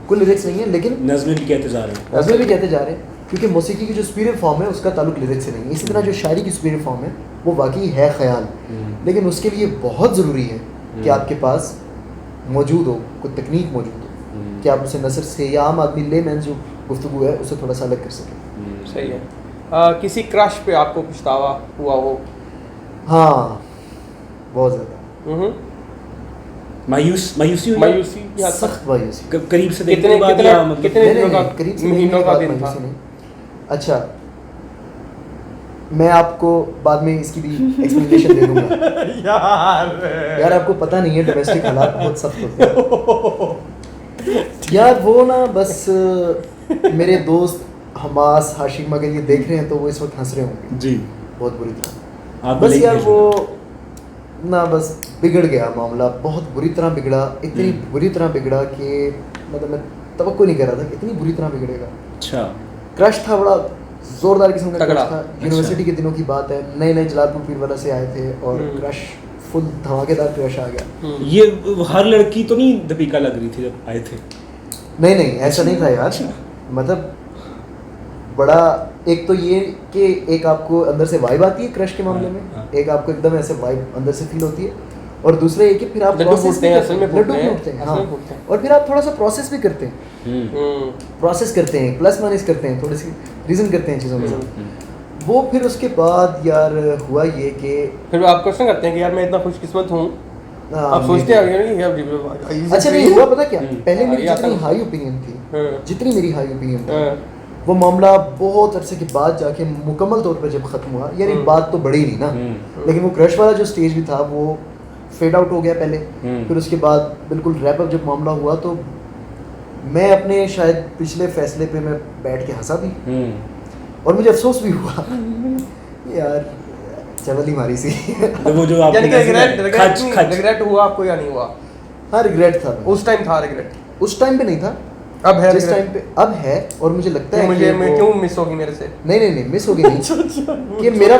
कोई लिरिक्स नहीं है, लेकिन नज़्में भी कहते जा रहे हैं। नज़्में भी कहते जा रहे हैं, क्योंकि मौसीकी की जो स्पिरिट फॉर्म है उसका ताल्लुक लिरिक्स से नहीं है। इसी तरह जो शायरी की स्पिरिट फॉर्म है वो वाकई है ख्याल, लेकिन उसके लिए बहुत ज़रूरी है कि आपके पास मौजूद हो, कोई तकनीक मौजूद हो कि आप उसे नसर से या आम आदमी लेमैन जो गुफ्तगू है उसे थोड़ा सा अलग कर सकें। सही है। किसी क्रश पे आपको पछतावा हुआ हो? हाँ, बहुत ज़्यादा मायूसी हुई? मायूसी की हद तक? सख्त मायूसी। करीब से देखने कितने के बाद कितने या मतलब कितने नहीं, दिनों नहीं, का नहीं, करीब से महीनों देखने का के दिन बाद था? मायूसी नहीं। अच्छा, मैं आपको बाद में इसकी भी एक्सप्लेनेशन दे दूंगा। यार आपको पता नहीं है डोमेस्टिक हालात बहुत सख्त होते हैं। यार वो ना बस मेरे दोस्त हमास हाशिमा के लिए देख रहे हैं तो वो इस वक्त हंस रहे होंगे जी बहुत बुरी तरह। आपको बस लेके यार भेजना। वो ना बस बिगड़ गया मामला, बहुत बुरी तरह बिगड़ा, इतनी बुरी तरह बिगड़ा कि मतलब मैं तवक्को नहीं कर रहा था कि इतनी बुरी तरह बिगड़ेगा। अच्छा। क्रश था, बड़ा जोरदार किस्म का तगड़ा। क्रश था। यूनिवर्सिटी के दिनों की बात है, नए नए जलालपुर पीरवाला से आए थे और क्रश फुल धमाकेदार क्रश आ गया। ये हर लड़की तो नहीं दीपिका लग रही थी जब आए थे? नहीं नहीं ऐसा नहीं था यार, मतलब बड़ा एक तो ये कि एक आपको अंदर से वाइब आती है क्रश के मामले में, हाँ। एक आपको एकदम ऐसे वाइब अंदर से फील होती है, और दूसरा ये कि फिर आप लड्डू प्रोसेस फूटते भी हैं, करते असल में हैं, लड्डू फूटते हैं, फूटते हैं, असल हाँ, में फूटते हैं। और फिर आप थोड़ा सा प्रोसेस भी करते हैं, प्रोसेस करते हैं, प्लस माइनस करते हैं, थोड़ी सी रीजन करते हैं चीज़ों के साथ। वो फिर उसके बाद यार हुआ ये कि फिर आप क्वेश्चन करते हैं कि यार मैं इतना खुशकिस्मत हूँ, हाँ, आप सोचते हैं maybe। यार कि अच्छा नहीं हुआ, पता क्या, पहले हाँ, मेरी ये आता जितनी है। हाई ओपिनियन थी, हाँ। जितनी मेरी हाई ओपिनियन थी, हाँ। वो मामला बहुत अरसे के बाद जाके मुकम्मल तौर पर जब ख़त्म हुआ, यार एक बात तो बढ़ी नहीं ना, लेकिन वो क्रश वाला जो स्टेज भी था वो फेड आउट हो गया पहले। फिर उसके बाद बिल्कुल रैप अप जब मामला हुआ तो मैं अपने शायद पिछले फैसले पे मैं बैठ के हंसा भी, और मुझे अफसोस भी हुआ यार चवली मारी सी। तो वो जो आपने यानी कि खच खच रिग्रेट हुआ आपको या नहीं हुआ? हाँ रिग्रेट था, उस टाइम था रिग्रेट, उस टाइम पे नहीं था, अब है जिस regret? टाइम पे अब है, और मुझे लगता है मुझे कि मैं वो- क्यों मिस होगी मेरे से? नहीं मिस हो गई नहीं कि मेरा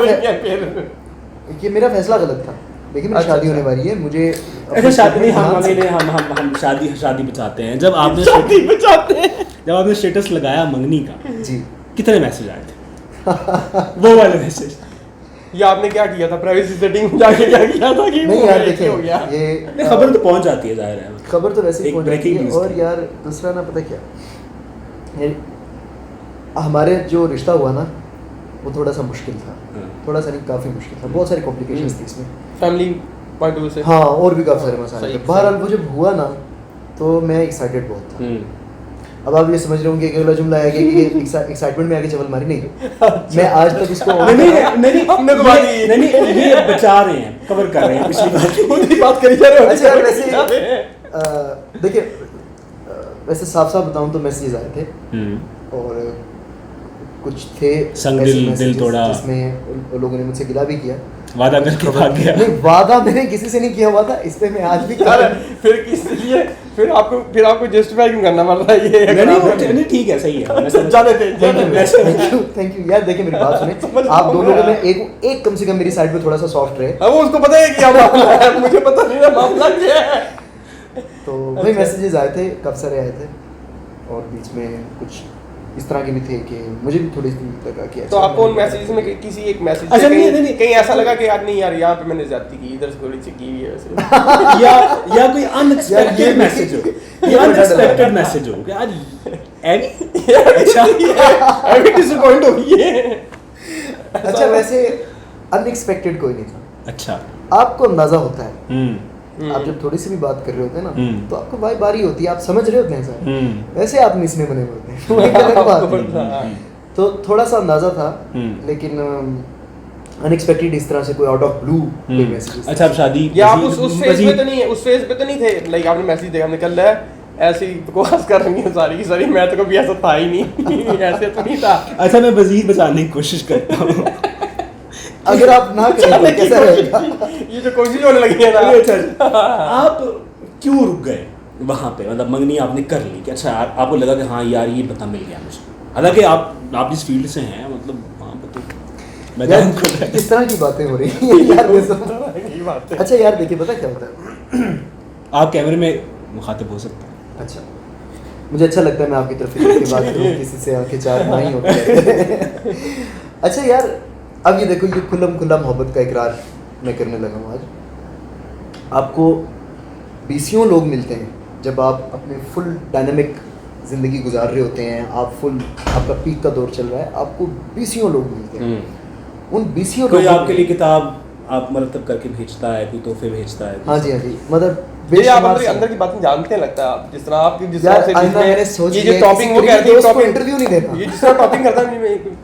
कि मेरा फैसला गलत था, लेकिन मेरी अच्छा, शादी होने अच्छा। वाली है, मुझे ऐसे शादी नहीं, हम शादी बचाते हैं। जब आपने जब आपने स्टेटस लगाया मंगनी का, जी कितने मैसेज आए थे? वो वाले मैसेज। ये आपने क्या किया था? प्राइवेसी सेटिंग में जाके क्या किया था कि नहीं वो यार ये देखिए हो गया? ये नहीं, खबर तो पहुंच जाती है, जाहिर है। खबर तो वैसे ही एक पहुंच जाती breaking है, news और थी। यार दूसरा ना पता क्या, ये हमारे जो रिश्ता हुआ ना वो थोड़ा सा मुश्किल था। थोड़ा सा नहीं, काफ़ी मुश्किल था, बहुत सारी कॉम्प्लिकेशंस थी इसमें, फैमिली पॉइंट ऑफ व्यू से। हाँ, और भी काफ़ी सारे मसाले सही, थे। बहरहाल वो जब हुआ ना तो मैं एक्साइटेड बहुत था। अब आप ये समझ रहे होंगे कि अगला जुमला है कि एक्साइटमेंट में आगे चवल मारी, नहीं मैं आज तक इसको हमने तो बात की। नहीं ये बचा रहे हैं, कवर कर रहे हैं पिछली बात करी जा रहे हो। अच्छा यार, वैसे देखिए, वैसे साफ साफ बताऊं तो मैसेजेस आए थे बात। और कुछ थे संग ऐसे दिल messages तोड़ा, जिसमें उन लोगों ने मुझसे गिला भी किया। वादा करके भाग गया। नहीं, वादा मैंने किसी से नहीं किया हुआ था, इस पे मैं आज भी कर फिर किस लिए फिर आपको जस्टिफाई क्यों करना पड़ रहा है ये? नहीं ठीक है, सही है, मैं समझ- जाने थे थैंक यू यार। देखिए मेरी बात सुने, आप दोनों को मैं एक कम से कम मेरी साइड पे थोड़ा सा सॉफ्ट रहे, अब वो उसको पता है क्या मामला है, मुझे पता नहीं है मामला क्या है। तो वही मैसेजेस आए थे, काफ़ी सारे आए थे, और बीच में कुछ इस तरह के भी थे कि मुझे भी थोड़ी सी लगा कि तो आपको उन मैसेजेस में किसी एक मैसेज अच्छा, से नहीं। कहीं ऐसा लगा कि यार नहीं यार यहाँ पे मैंने ज्यादती की, इधर से थोड़ी सी की हुई है वैसे? या कोई अनएक्सपेक्टेड मैसेज हो, ये अनएक्सपेक्टेड मैसेज हो कि आज अच्छा अभी डिसअपॉइंट हो गई है। अच्छा, वैसे अनएक्सपेक्टेड कोई नहीं था। अच्छा। आपको अंदाजा होता है, आप जब थोड़ी सी भी बात कर रहे होते हैं ना तो आपको वाइब आ रही होती है, आप समझ रहे होते हैं सर, वैसे आप मिसने बने होते हैं वही अलग बात है। तो थोड़ा सा अंदाजा था, लेकिन अनएक्सपेक्टेड इस तरह से कोई आउट ऑफ ब्लू कोई मैसेज। अच्छा, अब शादी या आप उस फेज पे तो नहीं है, उस फेज पे तो नहीं थे, लाइक आपने मैसेज देखा निकल रहा है ऐसी बकवास कर रही है सारी की सारी, मैं तो कभी ऐसा था ही नहीं ऐसे तो नहीं था। अच्छा, मैं मजीद बचाने की कोशिश करता हूँ। अगर आप ना करें तो कैसा रहेगा? ये जो कोशिश होने लगी है ना। अच्छा, आप क्यों रुक गए वहाँ पे? मतलब मंगनी आपने कर ली कि अच्छा आपको लगा कि हाँ यार ये पता मिल गया मुझे, हालांकि आप जिस फील्ड से हैं, मतलब वहाँ पे तो मैं यार जानूं खुद है। किस तरह की बातें हो रही हैं यार ये सब। ये बात है। अच्छा यार देखिए, पता क्या होता है, आप कैमरे में मुखातिब हो सकते हैं। अच्छा मुझे अच्छा लगता है मैं आपकी तरफ की बात करूँ, किसी से आंखें चार ना ही होती। अच्छा यार, अब ये देखो, ये खुल्ला मोहब्बत का इकरार मैं करने लगा हूँ आज। आपको बीसियों लोग मिलते हैं जब आप अपने फुल डायनामिक ज़िंदगी गुजार रहे होते हैं, आप फुल, आपका पीक का दौर चल रहा है, आपको बीसियों लोग मिलते हैं। उन बीसियों कोई लोगों आपके लिए किताब आप मरतब करके भेजता है, कोई तोहफे भेजता है। हाँ जी, मतलब ये आप बेशुमार से- अंदर की बातें जानते हैं लगता है आप, जिस तरह आपकी जिस यार, तरह से आइंदा मैंने सोच ये लिया जो है टॉपिंग किसी वो गरीब कहती है दोस्त को टॉपिंग इंटरव्यू नहीं देना। ये जिस तरह टॉपिंग करता है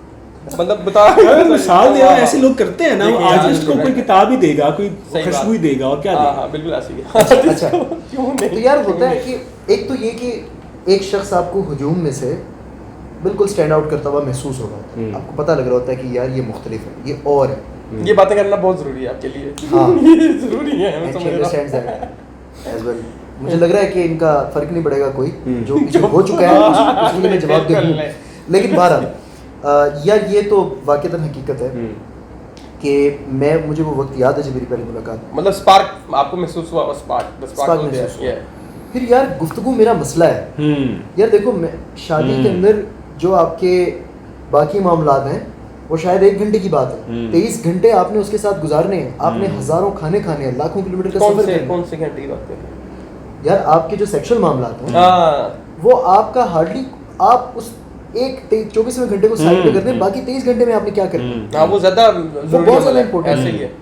मतलब बता मिसाल दे रहा हूं, ऐसे लोग करते हैं ना, वो देखिए, आर्टिस्ट को हाँ, कोई किताब ही देगा, कोई सही बात। खुशबू ही देगा, और क्या हाँ देगा। हाँ बिल्कुल ऐसे ही है। अच्छा क्यों नहीं? तो यार होता है कि एक तो ये कि एक शख्स आपको हुजूम में से बिल्कुल स्टैंड आउट करता हुआ महसूस हो रहा होता है, आपको पता लग रहा होता है कि यार ये मुख्तलिफ है, ये और है। ये बातें करना बहुत जरूरी है आपके लिए। हाँ। ये जरूरी है, मैं And she समझ रहा understands हूँ। that as well. मुझे लग रहा है कि इनका फर्क नहीं पड़ेगा कोई, जो पीछे जो- हो चुका है उसके लिए मैं जवाब दे कर दूँ। ले। लेकिन बहरहाल यार ये तो वाक़ईतन हकीकत है कि मुझे वो वक्त याद है जब मेरी पहली मुलाकात। मतलब स्पार्क आपको महसूस हुआ, स्पार्क Spark महसूस हुआ। फिर यार गुफ्तगू मेरा मसला है। यार देखो, मैं शादी के अंदर जो आपके बाकी मामलात हैं वो शायद 1 घंटे की बात है, 23 घंटे आपने उसके साथ गुजारने हैं, आपने हज़ारों खाने खाने हैं, लाखों किलोमीटर का सफर करना है। कौन से घंटे की बात कर रहे यार आपके जो सेक्सुअल मामलात हैं हैं? वो आपका हार्डली, आप उस 24वें घंटे को साइड पे करते हैं, बाकी 23 घंटे में आपने क्या करना है। हाँ वो ज्यादा बहुत ज़्यादा important ऐसे ही है।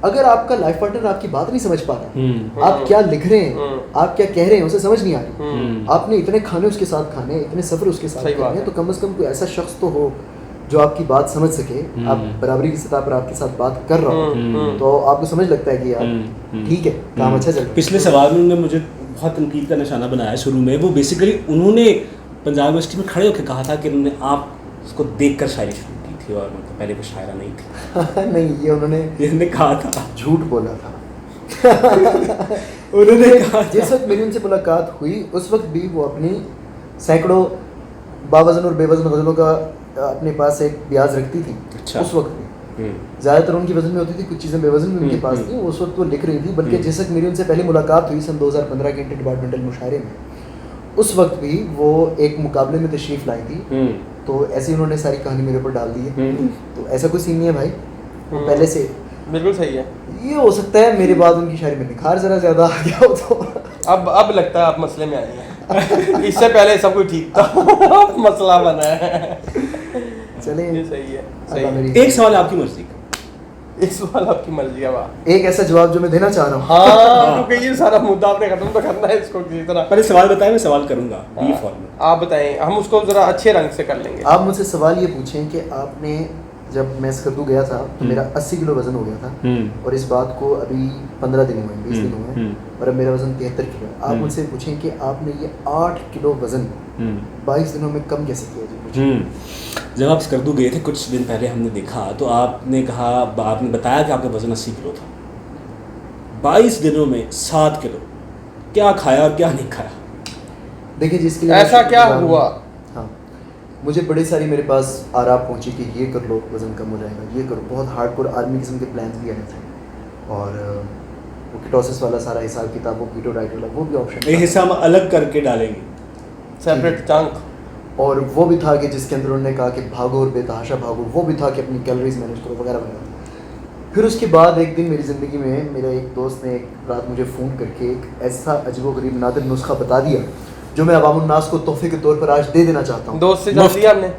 अगर आपका लाइफ पार्टनर आपकी बात नहीं समझ पा रहा, आप क्या लिख रहे हैं, आप क्या कह रहे हैं, उसे समझ नहीं आ रही, आपने इतने खाने उसके साथ खाने, इतने सफर उसके साथ सही बात करने, है। तो कम से कम कोई ऐसा शख्स तो हो जो आपकी बात समझ सके, आप बराबरी की सतह पर आपके साथ बात कर रहा हो, तो आपको समझ लगता है कि यार ठीक है, काम अच्छा चल रहा है। पिछले सवाल में उन्होंने मुझे बहुत तनकीद का निशाना बनाया शुरू में। वो बेसिकली उन्होंने पंजाब यूनिवर्सिटी में खड़े होकर कहा था कि उन्होंने आप उसको देखकर शायरी शुरू की थी, और मतलब पहले वो शायरा नहीं थी। नहीं, ये उन्होंने कहा था, झूठ बोला था। उन्होंने कहा जिस वक्त मेरी उनसे मुलाकात हुई उस वक्त भी वो अपनी सैकड़ों बावजन और बेवजन गज़लों का अपने पास एक ब्याज रखती थी। अच्छा। उस वक्त भी ज़्यादातर उनकी वजन में होती थी, कुछ चीज़ें बेवजन भी उनके पास थी, उस वक्त वो लिख रही थी। बल्कि जिस वक्त मेरी उनसे पहली मुलाकात हुई सन 2015 के इंटर डिपार्टमेंटल मुशायरे में, उस वक्त भी वो एक मुकाबले में तशरीफ़ लाई थी, तो ऐसे ही उन्होंने सारी कहानी मेरे ऊपर डाल दी है। तो ऐसा कोई सीन नहीं है भाई, वो पहले से बिल्कुल सही है। ये हो सकता है मेरे बाद उनकी शायरी में निखार ज़रा ज़्यादा आ गया हो तो। अब लगता है आप मसले में आए हैं। इससे पहले सब कुछ ठीक था, अब मसला बना है। चले ये सही है, सही अल्लाह है। मेरी एक सवाल आपकी मर्जी का, एक सवाल आपकी मर्जी है वाह। एक ऐसा जवाब जो मैं देना चाह रहा हूँ। हाँ क्योंकि ये सारा मुद्दा आपने खत्म तो करना है इसको किसी तरह। पहले सवाल बताएं, मैं सवाल करूंगा बी फॉर्म। आप बताएं, हम उसको जरा अच्छे रंग से कर लेंगे। आप मुझसे सवाल ये पूछें कि आपने जब मैं स्कर्दू गया था तो मेरा 80 किलो वजन हो गया था और इस बात को अभी 15 दिन हुए, 20 दिन हुए और अब मेरा वजन 73 किलो है। आप मुझसे पूछें कि आपने ये 8 किलो वजन 22 दिनों में कम कैसे किया जी मुझे? जब आप स्कर्दू गए थे कुछ दिन पहले हमने देखा तो आपने कहा, आपने बताया कि आपका वजन 80 किलो था। 22 दिनों में 7 किलो, क्या खाया और क्या नहीं खाया? देखिए जिसके लिए ऐसा क्या हुआ? हाँ, मुझे बड़ी सारी मेरे पास आराप पहुंची कि ये कर लो वज़न कम हो जाएगा, ये करो। बहुत हार्डकोर आर्मी किस्म के प्लान्स भी आए थे और वो कीटोसिस वाला सारा हिसाब किताब, वो कीटो डाइट वाला, वो भी ऑप्शन ये हिस्सा हम अलग करके डालेंगे, सेपरेट चंक। और वो भी था कि जिसके अंदर उन्होंने कहा कि भागो और बेतहाशा भागो, वो भी था कि अपनी कैलोरीज मैनेज करो वगैरह वगैरह। फिर उसके बाद एक दिन मेरी ज़िंदगी में मेरे एक दोस्त ने एक रात मुझे फ़ोन करके एक ऐसा अजीबोगरीब नादिर नुस्खा बता दिया जो मैं अवामुन्नास को तोहफे के तौर पर आज दे देना चाहता हूँ। दोस्त से जान लिया हमने?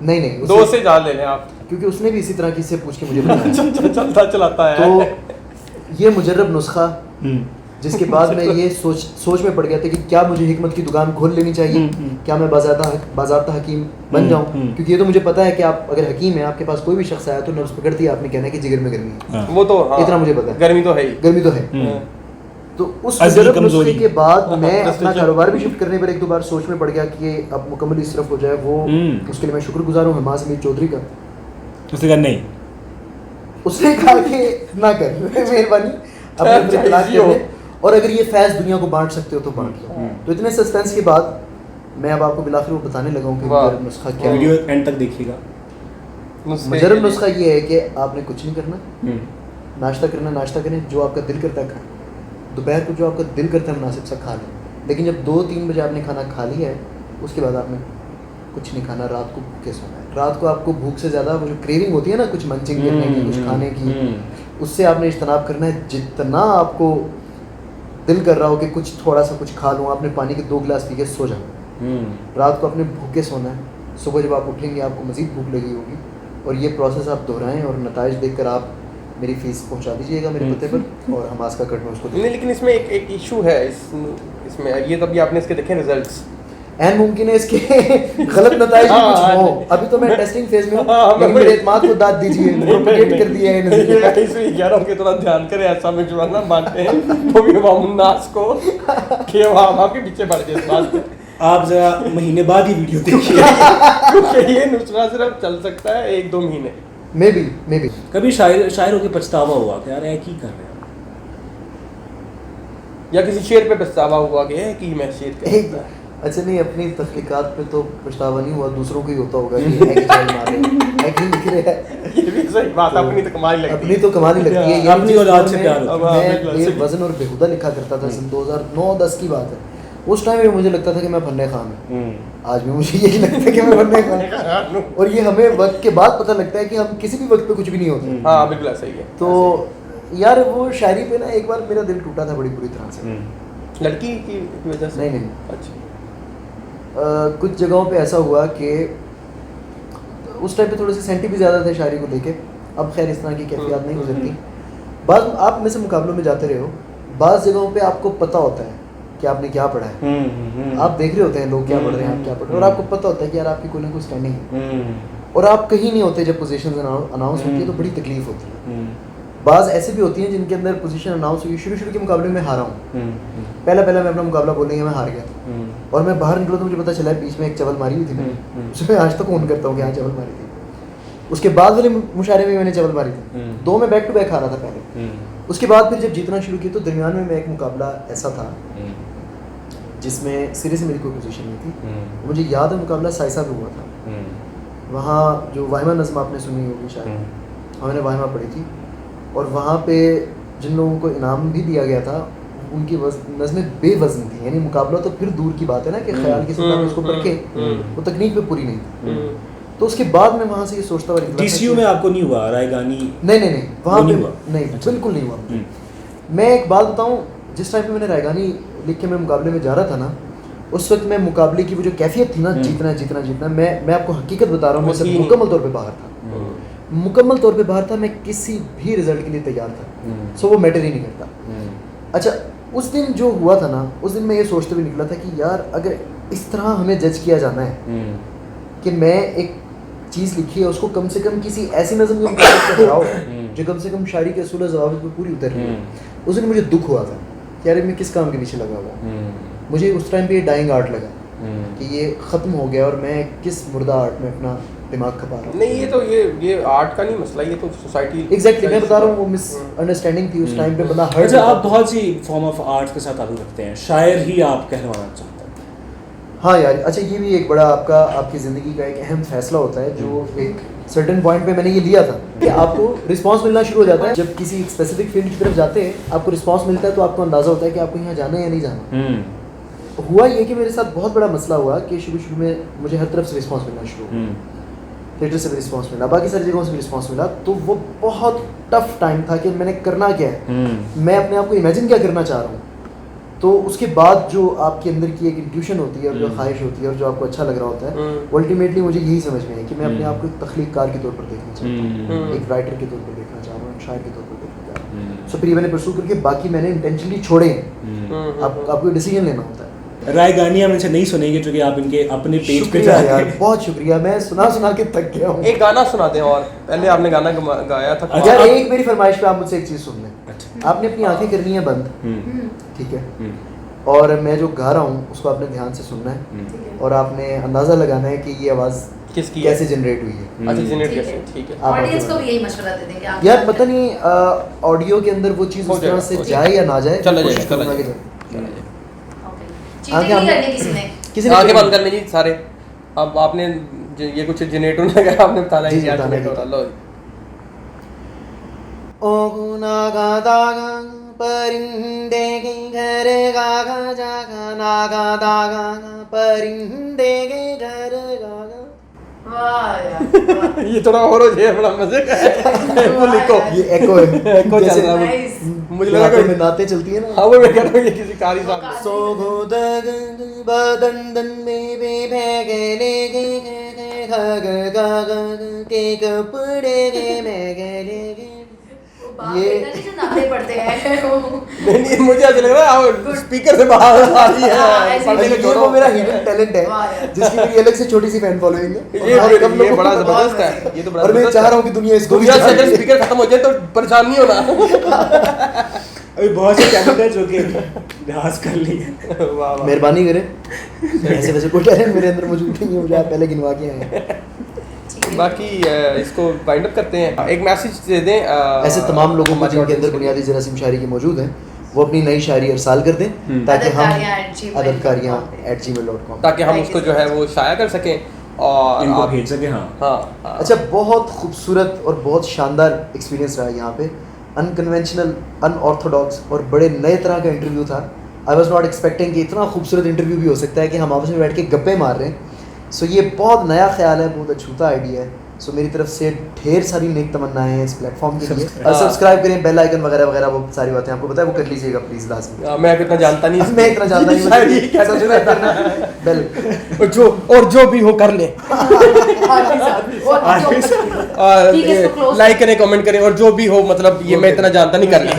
नहीं दोस्त से जान ले लें आप, क्योंकि उसने भी इसी तरह की से पूछ के मुझे बताया। चलता चलाता है। तो ये मुजर्रब नुस्खा, जिसके बाद मैं ये सोच में पड़ गया था कि क्या मुझे हिकमत की दुकान खोल लेनी चाहिए, क्या मैं बाज़ाब्ता हकीम बन जाऊं, क्योंकि ये तो मुझे पता है कि आप अगर हकीम हैं, आपके पास कोई भी शख्स आया तो नब्ज़ पकड़ती है, आपने कहना है कि जिगर में गर्मी है। वो तो हाँ, इतना मुझे पता है, गर्मी तो है ही। गर्मी तो है। तो उस मुजर्रब नुस्खे के बाद मैं अपना कारोबार भी शिफ्ट करने पर एक दो बार सोच में पड़ गया कि ये अब मुकम्मल इस तरफ हो जाए। वो उसके लिए मैं शुक्रगुजार हूँ हमास मीर चौधरी का। उसने कहा नहीं, उसने कहा कि ना कर, मेहरबानी अपने इलाज कर ले, और अगर ये फैज़ दुनिया को बांट सकते हो तो बांट लो। तो इतने सस्पेंस के बाद मैं अब आपको बिलाखिर वो बताने लगा हूँ कि मुजर्रब नुस्खा क्या है। वीडियो एंड तक देखिएगा। मुजर्रब नुस्खा ये है कि आपने कुछ नहीं करना, नाश्ता करना, नाश्ता करें, जो आपका दिल करता है खाएं, दोपहर को जो आपका दिल करता है मुनासिब सा खा लें, लेकिन जब 2-3 बजे आपने खाना खा लिया है उसके बाद आपने कुछ नहीं खाना, रात को भूखे सोना है। रात को आपको भूख से ज़्यादा वो जो क्रेविंग होती है ना कुछ मंचिंग करने की, कुछ खाने की, उससे आपने इज्तनाब करना है। जितना आपको दिल कर रहा हो कि कुछ थोड़ा सा कुछ खा लूँ, आपने पानी के 2 गिलास पी के सो जाओ। रात को आपने भूखे सोना है, सुबह जब आप उठेंगे आपको मज़ीद भूख लगी होगी, और ये प्रोसेस आप दोहराएं और नताइज देखकर आप मेरी फ़ीस पहुंचा दीजिएगा मेरे पते पर, और हमास का कट में उसको नहीं। लेकिन इसमें एक इशू है इसमें ये तभी आपने इसके देखे रिजल्ट्स, एन मुमकिन है इसके गलत नताइज भी कुछ हो। अभी तो मैं टेस्टिंग फेज में हूँ, लेकिन मेरे एतमाद को दाद दीजिए, प्रोपेगेट कर दिया है नज़रिया। इसलिए कह रहा हूँ कि थोड़ा ध्यान करें, ऐसा में जो है ना बांटे वो भी अवामुन्नास को कि हम आपके पीछे पड़ जाए इस बात पे। आप जरा महीने बाद ही वीडियो देखिए क्योंकि ये नुस्खा सिर्फ चल सकता है 1-2 महीने। मे बी कभी शायर होकर पछतावा हुआ कि यार की कर रहे हैं, या किसी शेर पे पछतावा हुआ कि मैं शेर एक अच्छा नहीं, अपनी तख्लीकात पे तो पछतावा नहीं हुआ, दूसरों को ही होता होगा कि है कि चल मारे है कि लिख रहे हैं। ये भी सही बात, अपनी तो कमाल लगती है, अपनी तो कमाल ही लगती है। अपनी औलाद से प्यार होता है। मैं बेवज़न और बेहुदा लिखा करता था, सन 2009-10 की बात है। उस टाइम में मुझे लगता था कि मैं फन्ने खान हूँ, आज भी मुझे यही लगता है कि मैं फन्ने खान हूँ, और ये हमें वक्त के बाद पता लगता है कि हम किसी भी वक्त पे कुछ भी नहीं होते। हाँ बिल्कुल सही है। तो यार वो शायरी पे ना एक बार मेरा दिल टूटा था बड़ी बुरी तरह से, लड़की की वजह से? नहीं। अच्छा। कुछ जगहों पे ऐसा हुआ कि उस टाइम पे थोड़े से सेंटी भी ज़्यादा थे शायरी को लेके। अब खैर इस तरह की कैफियत नहीं गुजरती। बाद आप में से मुकाबलों में जाते रहे हो, बाज़ जगहों पे आपको पता होता है कि आपने क्या पढ़ा है, आप देख रहे होते हैं लोग क्या पढ़ रहे हैं, आप क्या पढ़ रहे हैं, और आपको पता होता है कि यार आपकी कोई ना कोई स्टैंडिंग है, और आप कहीं नहीं होते जब पोजीशंस अनाउंस होती है तो बड़ी तकलीफ होती है। बाज़ ऐसी भी होती हैं जिनके अंदर पोजीशन अनाउंस हुई, शुरू के मुकाबले में हारा हूँ, पहला मैं अपना मुकाबला बोलेंगे मैं हार गया, और मैं बाहर निकला तो मुझे पता चला बीच में एक चवल मारी हुई थी मैंने, उसमें आज तक फ़ोन करता हूँ कि हाँ चवल मारी थी। उसके बाद वाले मुशायरे में मैंने चवल मारी थी, 2 में बैक टू बैक हारा था पहले। उसके बाद फिर जब जीतना शुरू किया तो दरमियान में मैं एक मुकाबला ऐसा था जिसमें सिरे से मेरी कोई पोजीशन नहीं थी। मुझे याद है मुकाबला साइसा पे हुआ था, वहाँ जो वाहिमा नज़्म आपने सुनी होगी शायद, हमने वाहिमा पढ़ी थी, और वहाँ पे जिन लोगों को इनाम भी दिया गया था उनकी नज़में बेवज़न थी। यानी मुकाबला तो फिर दूर की बात है ना कि ख्याल के साथ उसको पढ़ के वो तकनीक पे पूरी नहीं थी। तो उसके बाद मैं वहाँ से ये सोचता हुआ निकला। DCU में आपको नहीं हुआ रायगानी? नहीं वहाँ पे नहीं, अच्छा। बिल्कुल नहीं हुआ। मैं एक बात बताऊँ, जिस टाइम पे मैंने रायगानी लिख के मैं मुकाबले में जा रहा था ना, उस वक्त मैं मुकाबले की वो जो कैफियत थी ना, जीतना मैं आपको हकीकत बता रहा हूँ, मैं सब मुकम्मल तौर पे बाहर था। मुकम्मल तौर पे बाहर था, मैं किसी भी रिजल्ट के लिए तैयार था, सो वो मैटर ही नहीं करता। अच्छा, उस दिन जो हुआ था ना, उस दिन मैं ये सोचते हुए निकला था कि यार अगर इस तरह हमें जज किया जाना है कि मैं एक चीज़ लिखी है उसको कम से कम किसी ऐसी नज़म में हराओ जो कम से कम शायरी के असूल ज़वाबित पे पूरी उतर रही है। उस दिन मुझे दुख हुआ था कि यार मैं किस काम के पीछे लगा हुआ। मुझे उस टाइम पे ये डाइंग आर्ट लगा कि ये ख़त्म हो गया और मैं किस मुर्दा आर्ट में अपना दिमाग खपा रहा हूँ। नहीं, ये तो ये आर्ट का नहीं मसला, ये तो सोसाइटी एग्जैक्टली मैं बता रहा हूँ, वो मिसअंडरस्टैंडिंग थी उस टाइम पे, बंदा हर्ट। अच्छा, आप बहुत सी फॉर्म ऑफ आर्ट के साथ ताल्लुक रखते हैं, शायर ही आप कहलवाना चाहते हैं। हाँ यार, अच्छा ये भी एक बड़ा आपकी ज़िंदगी का एक अहम फैसला होता है जो एक सर्टेन पॉइंट पे मैंने ये लिया था कि आपको रिस्पांस मिलना शुरू हो जाता है जब किसी स्पेसिफिक फील्ड की तरफ जाते हैं, आपको रिस्पांस मिलता है तो आपको अंदाज़ा होता है कि आपको यहाँ जाना है या नहीं जाना। हुआ ये कि मेरे साथ बहुत बड़ा मसला हुआ कि शुरू में मुझे हर तरफ से रिस्पांस मिलना शुरू हुआ। थिएटर से भी रिस्पांस मिला, बाकी सारी जगहों से भी रिस्पांस मिला, तो वो बहुत टफ टाइम था कि मैंने करना क्या है, मैं अपने आप को इमेजिन क्या करना चाह रहा हूँ। तो उसके बाद जो आपके अंदर की एक इंट्यूशन होती है और जो ख्वाहिश होती है और जो आपको अच्छा लग रहा होता है, अल्टीमेटली मुझे यही समझ में है कि मैं अपने आप को एक तख्लीक़कार के तौर पर देखना चाहता हूँ, एक राइटर के तौर पर देखना चाह रहा हूँ, एक शायर के तौर पर देखना चाह रहा हूँ। सो फिर मैंने परसू करके बाकी मैंने इंटेंशनली छोड़े हैं। आपको डिसीजन लेना होता है। राय गानी हम इनसे नहीं सुनेंगे क्योंकि आप इनके अपने पेज पे शुक्रिया यार, बहुत शुक्रिया, मैं सुना के थक गया हूँ। एक गाना सुना दें, और पहले आपने गाना गाया था। यार एक मेरी फरमाइश पे आप मुझसे एक चीज़ सुन लें। आपने अपनी आंखें करनी है बंद, ठीक है, और मैं जो गा रहा हूँ उसको आपने ध्यान से सुनना है और आपने अंदाज़ा लगाना है कि ये आवाज़ किसकी कैसे जनरेट हुई है। अच्छा, जनरेट कैसे, ठीक है। ऑडियंस को भी यही मशवरा दे देंगे आप। यार पता नहीं ऑडियो के अंदर वो चीज़ उस तरह से जाए या ना जाए, चला कोशिश जाएगा, करूंगा कि चीटिंग नहीं करनी किसी ने। किसी ने आगे बंद करने जी सारे। अब आपने ये कुछ जनरेट होने लगा, आपने बताना है जी, क्या बताना है। जनरेट हो रहा। लो ओ नागा दागा परिंदे के घर गागा जागा, नागा दागा परिंदे के घर गागा। वाह यार, ये थोड़ा और हो जाए, बड़ा मजे का है। वो लिखो, ये एको है, एको चल जैसे रहा है। नाइस। मुझे लगा नाते में कि नाते चलती है ना। हाँ, वो मैं कह रहा हूँ ये किसी कारी साहब। सो गोदग बदन में बे भगले के खग गग के कपड़े के मैं गले के। ये जो नाते पड़ते हैं वो नहीं, मुझे ऐसा लग रहा है स्पीकर से बाहर आ रही हाँ, है। ऐसे पढ़ने ये के छोड़ो। वो मेरा हिडन टैलेंट वाह है यार। जिसकी मेरी अलग से छोटी सी फैन फॉलोइंग है। ये और कम लोगों बड़ा को- जबरदस्त है, ये तो बड़ा और मैं जबरदस्त चाह है। रहा हूँ कि दुनिया इसको भी दुनिया से अगर जाने। स्पीकर खत्म हो जाए तो परेशान नहीं होना। अभी बहुत से टैलेंट है जो कि रियाज कर ली है। वाह वाह। मेहरबानी करें, ऐसे वैसे कोई टैलेंट मेरे अंदर मौजूद नहीं है, मुझे आप पहले गिनवा के आए हैं। बाकी इसको वाइंड अप करते हैं। एक मैसेज दे दें ऐसे तमाम लोगों को जिनके अंदर बुनियादी जरासीम शायरी के मौजूद हैं, वो अपनी नई शायरी अरसाल कर दें ताकि हम adabkariyan@gmail.com ताकि हम उसको जो है वो शाया कर सकें और इनको आप- भेज सके। हाँ, हाँ। अच्छा, बहुत खूबसूरत और बहुत शानदार एक्सपीरियंस रहा यहाँ पे। अनकन्वेंशनल, अनऑर्थोडॉक्स और बड़े नए तरह का इंटरव्यू था। आई वॉज नॉट एक्सपेक्टिंग कि इतना खूबसूरत इंटरव्यू भी हो सकता है कि हम आपस में बैठ के गप्पे मार रहे हैं। सो ये बहुत नया ख्याल है, बहुत अछूता आइडिया है। सो मेरी तरफ से ढेर सारी नेक तमन्नाएं हैं इस प्लेटफॉर्म के लिए। सब्सक्राइब करें, बेल आइकन वगैरह वगैरह, वो सारी बातें आपको पता है, वो कर लीजिएगा प्लीज़ लाजमी। मैं इतना जानता नहीं। मैं इतना जानता नहीं, शायरी मुझे कैसे सब्सक्राइब करना, बेल। और जो भी हो कर ले, ठीक है, इसको close लाइक करें, कमेंट करें, और जो भी हो, मतलब ये मैं इतना जानता नहीं, कर ले।